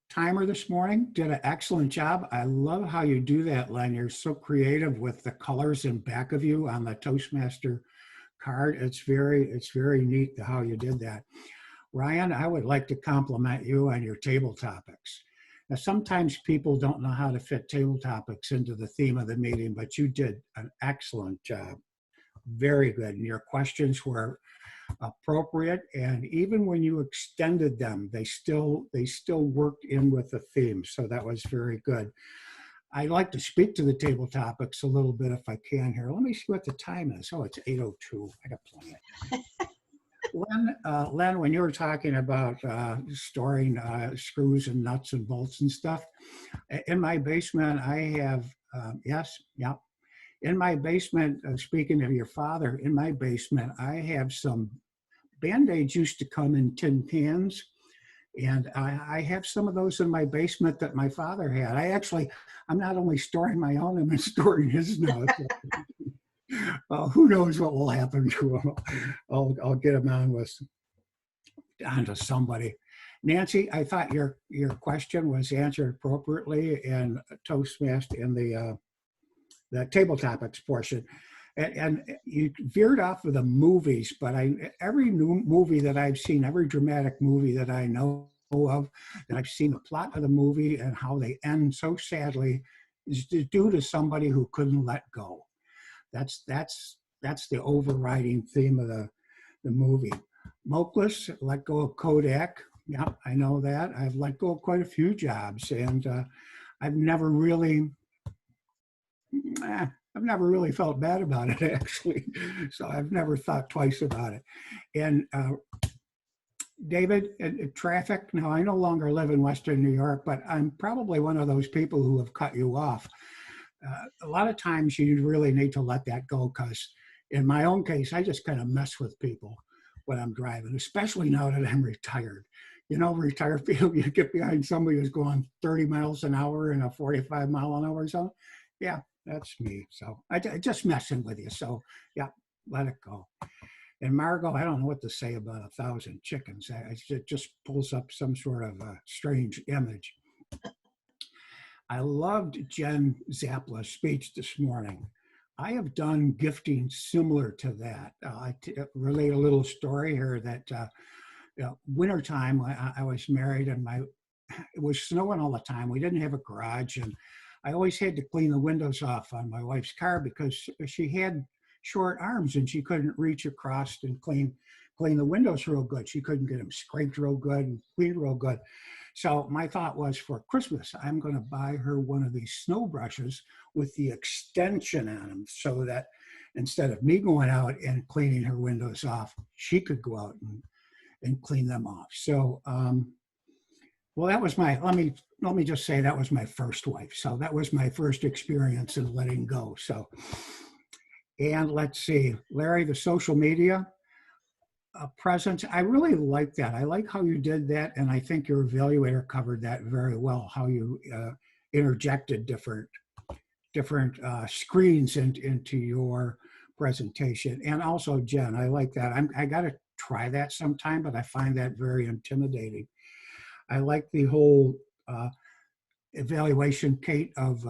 timer this morning did an excellent job. I love how you do that, Len. You're so creative with the colors in back of you on the Toastmaster card. It's very neat how you did that. Ryan, I would like to compliment you on your table topics. Now, sometimes people don't know how to fit table topics into the theme of the meeting, but you did an excellent job. Very good. And your questions were appropriate. And even when you extended them, they still worked in with the theme. So that was very good. I'd like to speak to the table topics a little bit if I can here. Let me see what the time is. Oh, it's 8:02. I got plenty of time. Len, when you were talking about storing screws and nuts and bolts and stuff, in my basement, I have, in my basement, speaking of your father, in my basement, I have some Band-Aids used to come in tin cans, and I have some of those in my basement that my father had. I'm not only storing my own, I'm storing his now. Who knows what will happen to him? I'll get him onto somebody. Nancy, I thought your question was answered appropriately in Toastmaster in the table topics portion. And you veered off of the movies, but every new movie that I've seen, every dramatic movie that I know of, that I've seen the plot of the movie and how they end so sadly, is due to somebody who couldn't let go. That's the overriding theme of the movie. Moklis, let go of Kodak. Yeah, I know that. I've let go of quite a few jobs, and I've never really felt bad about it, actually. So I've never thought twice about it. And David, traffic. Now, I no longer live in Western New York, but I'm probably one of those people who have cut you off. A lot of times you really need to let that go, because in my own case, I just kind of mess with people when I'm driving, especially now that I'm retired. You know, retired people, you get behind somebody who's going 30 miles an hour in a 45 mile an hour zone. Yeah, that's me. So I just messing with you. So yeah, let it go. And Margot, I don't know what to say about 1,000 chickens. It just pulls up some sort of a strange image. I loved Jen Zapla's speech this morning. I have done gifting similar to that. I relate a little story here that wintertime, I was married and it was snowing all the time. We didn't have a garage, and I always had to clean the windows off on my wife's car because she had short arms and she couldn't reach across and clean the windows real good. She couldn't get them scraped real good and cleaned real good. So my thought was, for Christmas, I'm going to buy her one of these snow brushes with the extension on them, so that instead of me going out and cleaning her windows off, she could go out and clean them off. So, well, that was my, let me just say that was my first wife. So that was my first experience in letting go. So, and let's see, Larry, the social media presence, I really like that. I like how you did that. And I think your evaluator covered that very well, how you interjected different screens into your presentation. And also, Jen, I like that. I got to try that sometime, but I find that very intimidating. I like the whole evaluation, Kate, of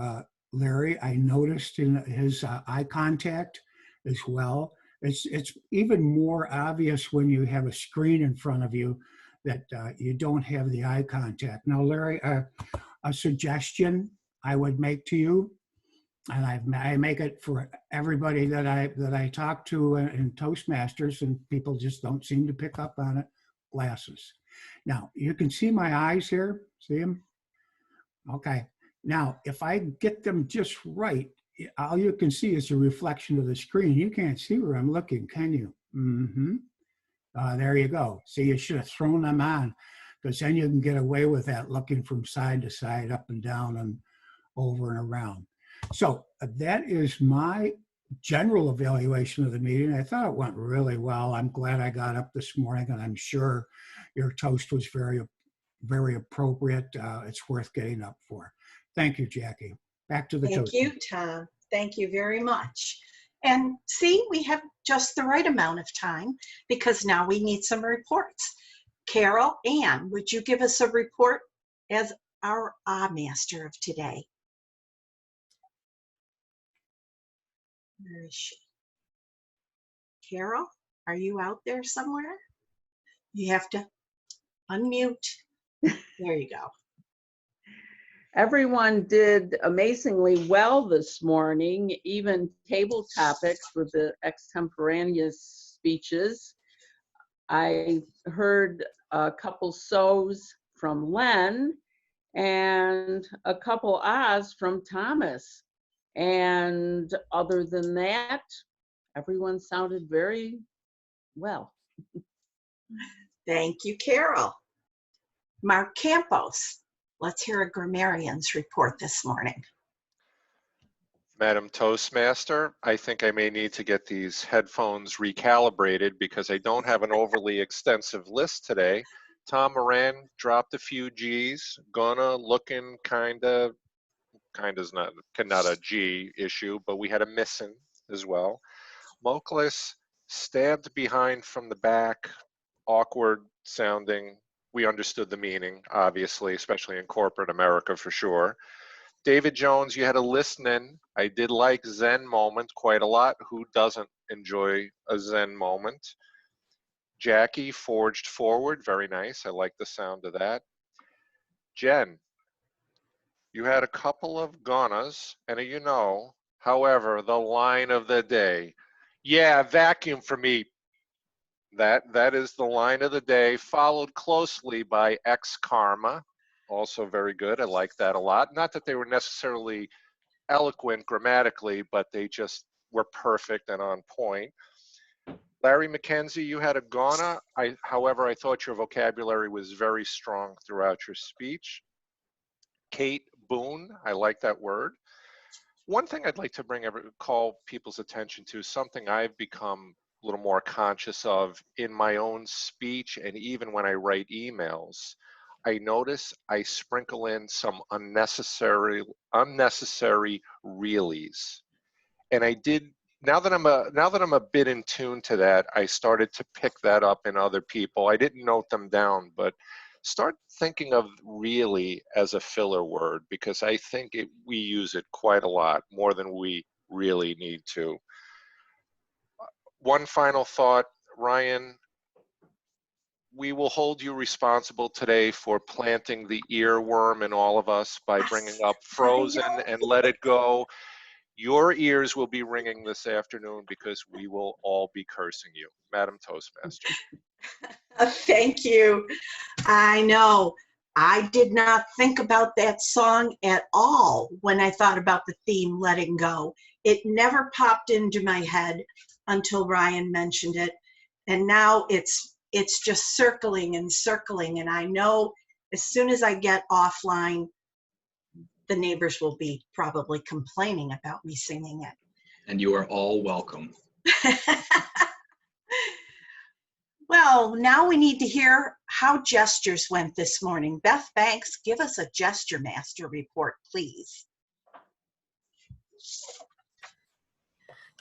Larry. I noticed in his eye contact as well. It's even more obvious when you have a screen in front of you that you don't have the eye contact. Now, Larry, a suggestion I would make to you, and I make it for everybody that I talk to in Toastmasters, and people just don't seem to pick up on it: glasses. Now, you can see my eyes here. See them? Okay. Now, if I get them just right, all you can see is a reflection of the screen. You can't see where I'm looking, can you? Mm-hmm. There you go. See, you should have thrown them on, because then you can get away with that, looking from side to side, up and down, and over and around. So that is my general evaluation of the meeting. I thought it went really well. I'm glad I got up this morning, and I'm sure your toast was very, very appropriate. It's worth getting up for. Thank you, Jackie. Back to the toast. Thank you, Tom. Thank you very much. And see, we have just the right amount of time, because now we need some reports. Carol Ann, would you give us a report as our master of today? Where is she? Carol, are you out there somewhere? You have to unmute. There you go. Everyone did amazingly well this morning, even table topics with the extemporaneous speeches. I heard a couple so's from Len and a couple ahs from Thomas. And other than that, everyone sounded very well. Thank you, Carol. Mark Campos, let's hear a grammarian's report this morning. Madam Toastmaster, I think I may need to get these headphones recalibrated because I don't have an overly extensive list today. Tom Moran dropped a few G's. Gonna, looking, kinda's not a G issue, but we had a missing as well. Moklis, stabbed behind from the back, awkward sounding. We understood the meaning, obviously, especially in corporate America for sure. David Jones, you had a listening. I did like Zen moment quite a lot. Who doesn't enjoy a Zen moment? Jackie, forged forward, very nice. I like the sound of that. Jen, you had a couple of gonas and a you know. However, the line of the day. Yeah, vacuum for me. That is the line of the day, followed closely by X Karma. Also very good. I like that a lot. Not that they were necessarily eloquent grammatically, but they just were perfect and on point. Larry McKenzie, you had a gona. However, I thought your vocabulary was very strong throughout your speech. Kate Boone, I like that word. One thing I'd like to call people's attention to, something I've become a little more conscious of in my own speech, and even when I write emails, I notice I sprinkle in some unnecessary reallys. And I did, now that I'm a bit in tune to that, I started to pick that up in other people. I didn't note them down, but start thinking of really as a filler word, because I think we use it quite a lot, more than we really need to. One final thought, Ryan, we will hold you responsible today for planting the earworm in all of us by bringing up Frozen and Let It Go. Your ears will be ringing this afternoon because we will all be cursing you. Madam Toastmaster. Thank you. I know. I did not think about that song at all when I thought about the theme, Letting Go. It never popped into my head until Ryan mentioned it. And now it's just circling and circling. And I know as soon as I get offline, the neighbors will be probably complaining about me singing it. And you are all welcome. Well, now we need to hear how gestures went this morning. Beth Banks, give us a gesture master report, please.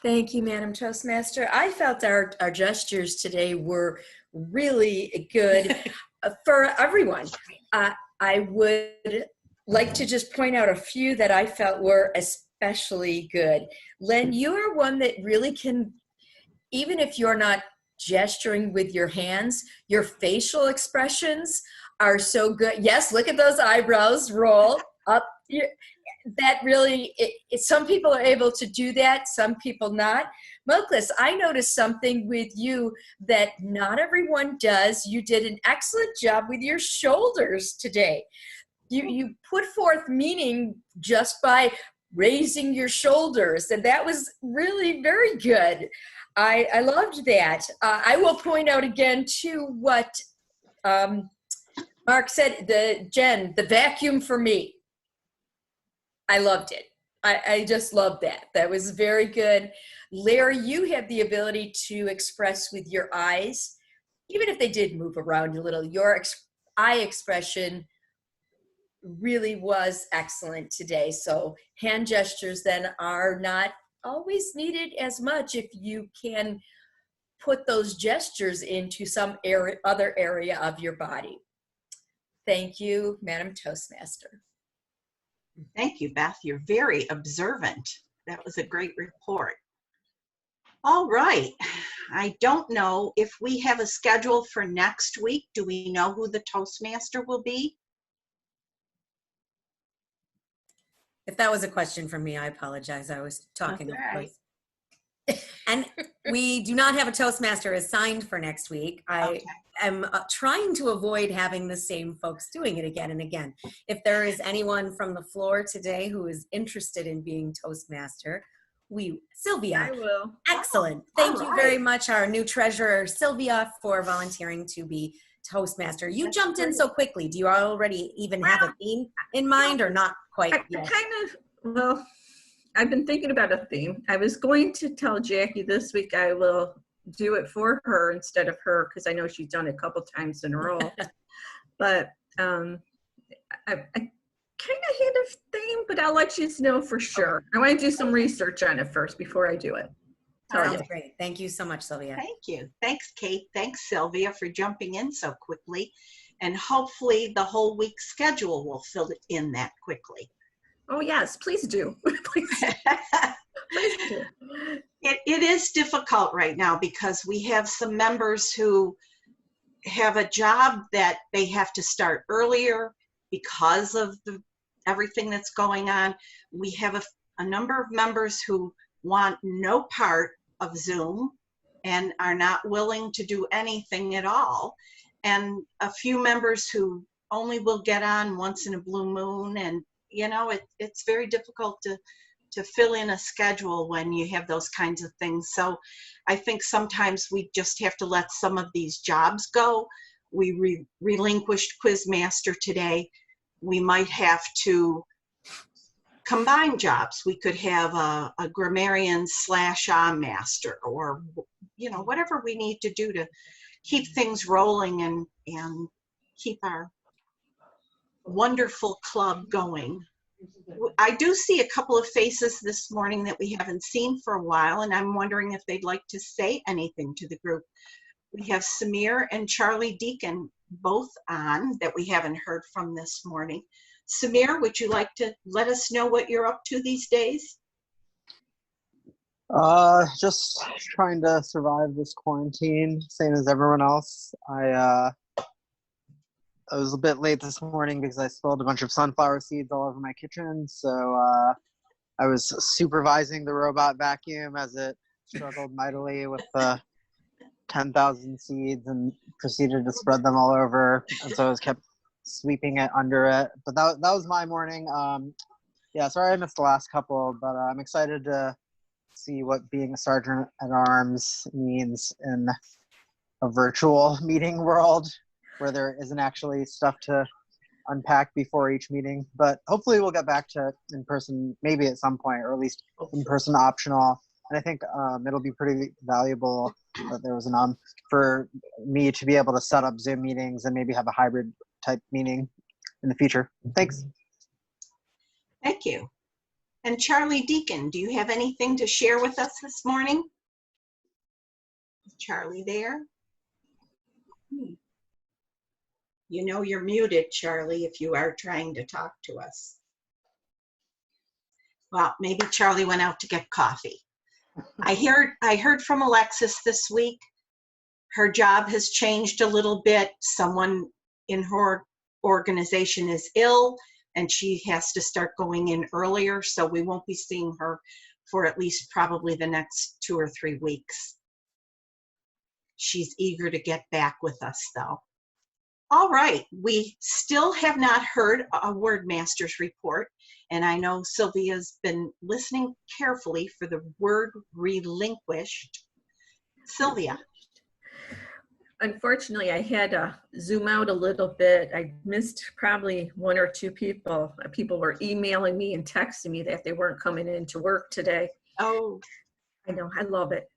Thank you, Madam Toastmaster. I felt our gestures today were really good for everyone. I would like to just point out a few that I felt were especially good. Len, you are one that really can, even if you're not gesturing with your hands, your facial expressions are so good. Yes, look at those eyebrows roll up. That really, some people are able to do that, some people not. Moklis, I noticed something with you that not everyone does. You did an excellent job with your shoulders today. You put forth meaning just by raising your shoulders, and that was really very good. I loved that. I will point out again, too, what Mark said, the vacuum for me. I loved it. I just loved that. That was very good. Larry, you have the ability to express with your eyes, even if they did move around a little. Your eye expression really was excellent today. So hand gestures then are not always needed as much if you can put those gestures into some other area of your body. Thank you, Madam Toastmaster. Thank you, Beth. You're very observant. That was a great report. All right. I don't know if we have a schedule for next week. Do we know who the Toastmaster will be? If that was a question for me, I apologize. I was talking. That's all right. And we do not have a Toastmaster assigned for next week. I am trying to avoid having the same folks doing it again and again. If there is anyone from the floor today who is interested in being Toastmaster, Sylvia. I will. Excellent. Thank you very much, our new treasurer, Sylvia, for volunteering to be Toastmaster. You jumped in so quickly. Do you already even have a theme in mind or not quite yet? Well, I've been thinking about a theme. I was going to tell Jackie this week I will do it for her instead of her, because I know she's done it a couple times in a row. But I kind of had a theme, but I'll let you know for sure. I want to do some research on it first before I do it. Sounds great. Thank you so much, Sylvia. Thank you. Thanks, Kate. Thanks, Sylvia, for jumping in so quickly. And hopefully the whole week's schedule will fill it in that quickly. Oh, yes, please do. Please do. It is difficult right now because we have some members who have a job that they have to start earlier because of everything that's going on. We have a number of members who want no part of Zoom and are not willing to do anything at all. And a few members who only will get on once in a blue moon. And, you know, it's very difficult to fill in a schedule when you have those kinds of things. So I think sometimes we just have to let some of these jobs go. We relinquished Quizmaster today. We might have to combine jobs. We could have a grammarian / master, or, you know, whatever we need to do to keep things rolling and keep our wonderful club going. I do see a couple of faces this morning that we haven't seen for a while, and I'm wondering if they'd like to say anything to the group. We have Samir and Charlie Deacon both on that we haven't heard from this morning. Samir, would you like to let us know what you're up to these days? Just trying to survive this quarantine, same as everyone else. I was a bit late this morning because I spilled a bunch of sunflower seeds all over my kitchen, so I was supervising the robot vacuum as it struggled mightily with the 10,000 seeds and proceeded to spread them all over. And so I was kept sweeping it under it. But that was my morning. Yeah, sorry I missed the last couple, but I'm excited to see what being a sergeant at arms means in a virtual meeting world where there isn't actually stuff to unpack before each meeting. But hopefully we'll get back to in person maybe at some point, or at least in person optional. And I think it'll be pretty valuable that there was an for me to be able to set up Zoom meetings and maybe have a hybrid type meeting in the future. Thanks. Thank you. And Charlie Deacon, do you have anything to share with us this morning? Is Charlie there? You know you're muted, Charlie, if you are trying to talk to us. Well, maybe Charlie went out to get coffee. I heard from Alexis this week. Her job has changed a little bit. Someone in her organization is ill, and she has to start going in earlier, so we won't be seeing her for at least probably the next 2 or 3 weeks. She's eager to get back with us, though. All right, we still have not heard a Wordmasters report, and I know Sylvia's been listening carefully for the word relinquished. Sylvia. Unfortunately, I had to zoom out a little bit. I missed probably 1 or 2 people. People were emailing me and texting me that they weren't coming into work today. Oh. I know, I love it.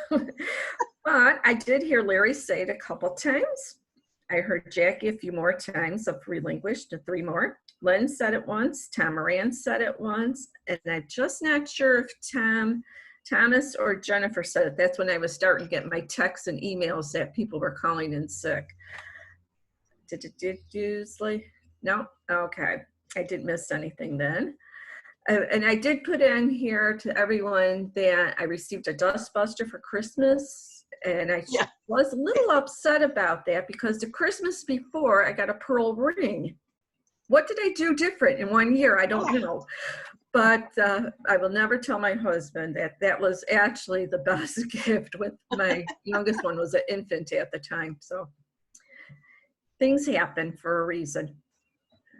But I did hear Larry say it a couple times. I heard Jackie a few more times of relinquished, 3 more. Lynn said it once, Tom Moran said it once, and I'm just not sure if Thomas or Jennifer said it. That's when I was starting to get my texts and emails that people were calling in sick. Did usually? No? Okay. I didn't miss anything then. And I did put in here to everyone that I received a dustbuster for Christmas. And I was a little upset about that because the Christmas before I got a pearl ring. What did I do different in 1 year? I don't know. But I will never tell my husband that that was actually the best gift. With my youngest one was an infant at the time. So things happen for a reason.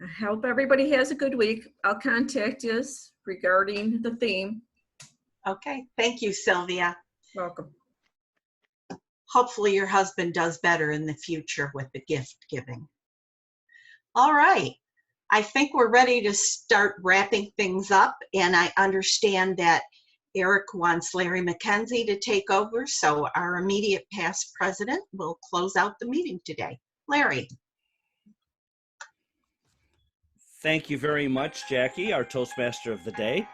I hope everybody has a good week. I'll contact you regarding the theme. Okay, thank you, Sylvia. Welcome. Hopefully your husband does better in the future with the gift giving. All right. I think we're ready to start wrapping things up, and I understand that Eric wants Larry McKenzie to take over, so our immediate past president will close out the meeting today. Larry. Thank you very much, Jackie, our Toastmaster of the day.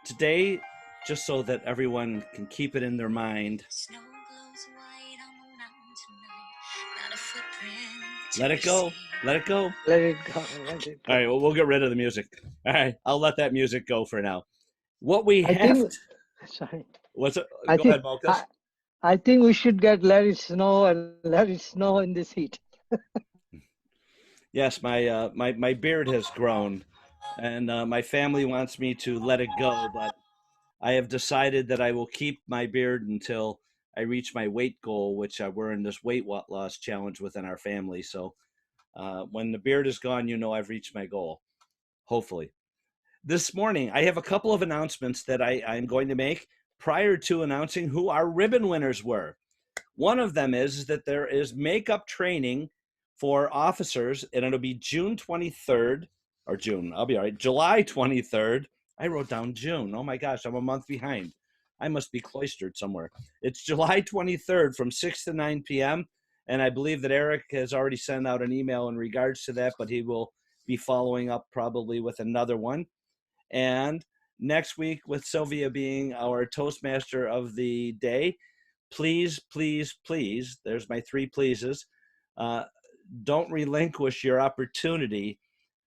Today, just so that everyone can keep it in their mind, let it go. Let it go. Let it go. Let it go. All right, well, we'll get rid of the music. All right, I'll let that music go for now. What we have... Sorry. What's it? Go ahead, Malkus. I think we should get let it snow and let it snow in this heat. Yes, my beard has grown, and my family wants me to let it go, but I have decided that I will keep my beard until I reach my weight goal, which we're in this weight loss challenge within our family. So when the beard is gone, you know I've reached my goal, hopefully. This morning, I have a couple of announcements that I'm going to make prior to announcing who our ribbon winners were. One of them is that there is makeup training for officers, and it'll be June 23rd, or June, I'll be all right, July 23rd. I wrote down June. Oh my gosh, I'm a month behind. I must be cloistered somewhere. It's July 23rd from 6 to 9 p.m. And I believe that Eric has already sent out an email in regards to that, but he will be following up probably with another one. And next week, with Sylvia being our Toastmaster of the day, please, please, please, there's my 3 pleases, don't relinquish your opportunity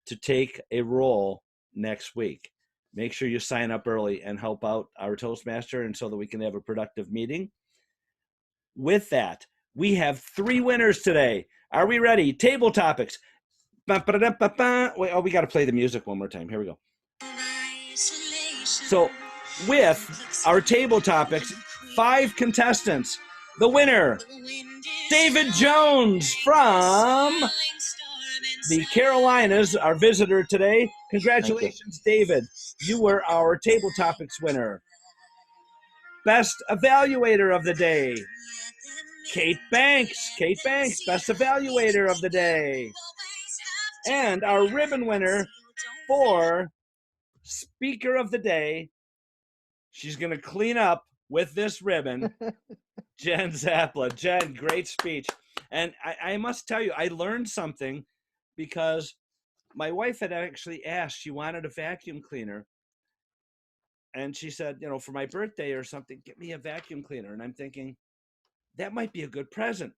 to take a role next week. Make sure you sign up early and help out our Toastmaster, and so that we can have a productive meeting. With that, we have 3 winners today. Are we ready? Table topics. Wait, oh, we got to play the music one more time. Here we go. So with our table topics, 5 contestants. The winner, David Jones from the Carolinas, our visitor today. Congratulations, David. You were our table topics winner. Best evaluator of the day, Kate Banks. Kate Banks, best evaluator of the day. And our ribbon winner for speaker of the day, she's going to clean up with this ribbon, Jen Zapla. Jen, great speech. And I must tell you, I learned something because my wife had actually asked, she wanted a vacuum cleaner. And she said, you know, for my birthday or something, get me a vacuum cleaner. And I'm thinking, that might be a good present.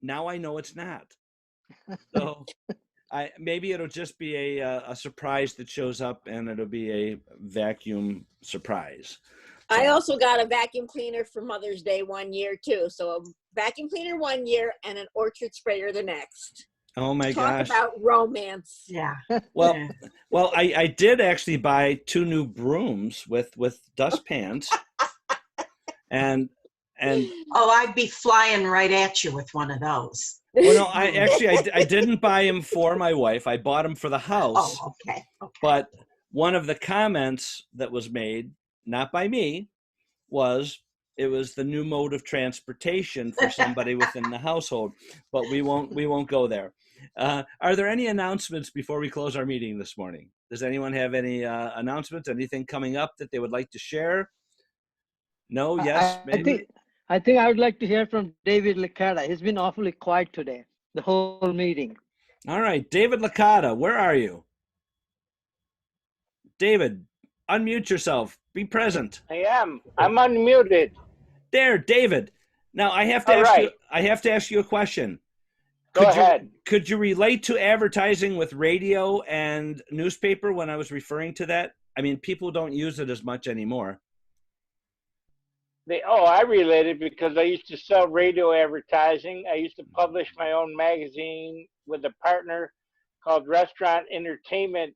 Now I know it's not. So maybe it'll just be a surprise that shows up, and it'll be a vacuum surprise. I also got a vacuum cleaner for Mother's Day one year too. So a vacuum cleaner one year and an orchard sprayer the next. Oh my gosh. Talk about romance. Yeah. Well, I did actually buy 2 new brooms with dustpans. and oh, I'd be flying right at you with one of those. Well, no, I didn't buy them for my wife. I bought them for the house. Oh, okay. But one of the comments that was made, not by me, was it was the new mode of transportation for somebody within the household. But we won't go there. Are there any announcements before we close our meeting this morning? Does anyone have any announcements? Anything coming up that they would like to share? No? Yes? Maybe? I think I would like to hear from David Licata. He's been awfully quiet today, the whole meeting. All right, David Licata, where are you? David, unmute yourself. Be present. I am. I'm unmuted. There, David. Now I have to ask you a question. Go ahead. Could you relate to advertising with radio and newspaper when I was referring to that? I mean, people don't use it as much anymore. I related because I used to sell radio advertising. I used to publish my own magazine with a partner called Restaurant Entertainment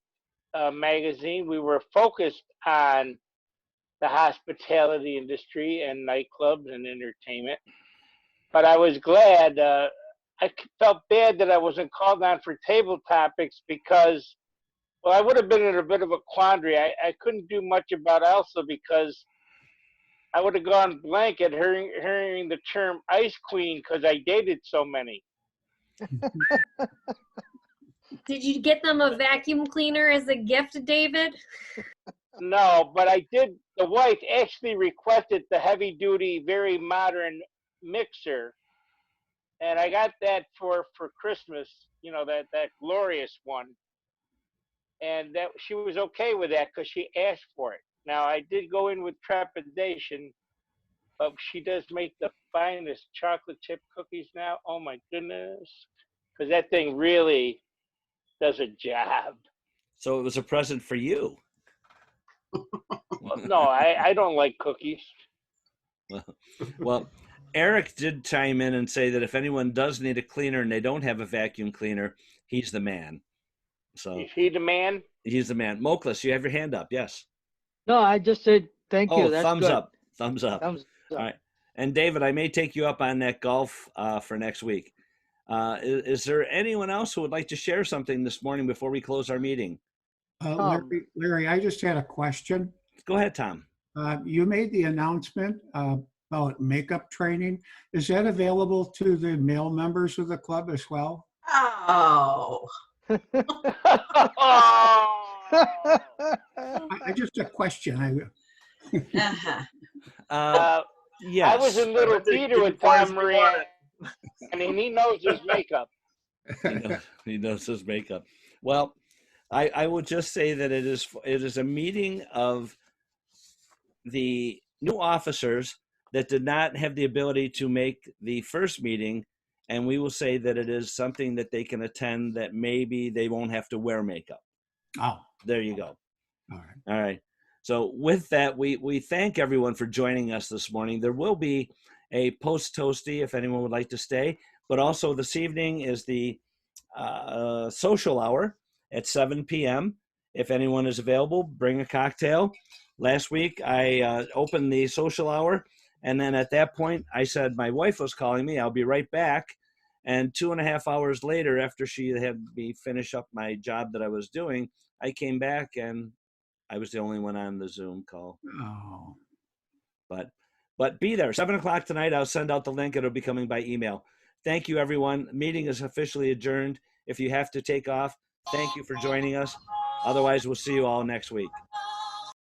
Magazine. We were focused on the hospitality industry and nightclubs and entertainment. But I was glad. I felt bad that I wasn't called on for table topics because, well, I would have been in a bit of a quandary. I couldn't do much about Elsa because I would have gone blank at hearing the term ice queen because I dated so many. Did you get them a vacuum cleaner as a gift, David? No, but I did. The wife actually requested the heavy duty, very modern mixer. And I got that for Christmas, you know, that glorious one. And that she was okay with that because she asked for it. Now, I did go in with trepidation, but she does make the finest chocolate chip cookies now. Oh, my goodness. Because that thing really does a job. So it was a present for you. No, I don't like cookies. Well, Eric did chime in and say that if anyone does need a cleaner and they don't have a vacuum cleaner, he's the man. So Is he the man? He's the man. Moklas, you have your hand up. Yes. No, I just said thank you. That's thumbs good. up. Thumbs up. Thumbs up. All right. And David, I may take you up on that golf for next week. Is there anyone else who would like to share something this morning before we close our meeting? Larry, I just had a question. Go ahead, Tom. You made the announcement about makeup training. Is that available to the male members of the club as well? Oh. I just a question. Yes. I was in Little Peter with Tom Moran, and he knows his makeup. He knows his makeup. Well, I will just say that it is a meeting of the new officers that did not have the ability to make the first meeting, and we will say that it is something that they can attend that maybe they won't have to wear makeup. Oh. There you go. All right. All right. So with that, we thank everyone for joining us this morning. There will be a post-toasty if anyone would like to stay, but also this evening is the social hour at 7 p.m. If anyone is available, bring a cocktail. Last week, I opened the social hour, and then at that point, I said my wife was calling me. I'll be right back. And 2.5 hours later, after she had me finish up my job that I was doing, I came back and I was the only one on the Zoom call. Oh. But be there. 7 o'clock tonight. I'll send out the link. It'll be coming by email. Thank you, everyone. Meeting is officially adjourned. If you have to take off, thank you for joining us. Otherwise, we'll see you all next week.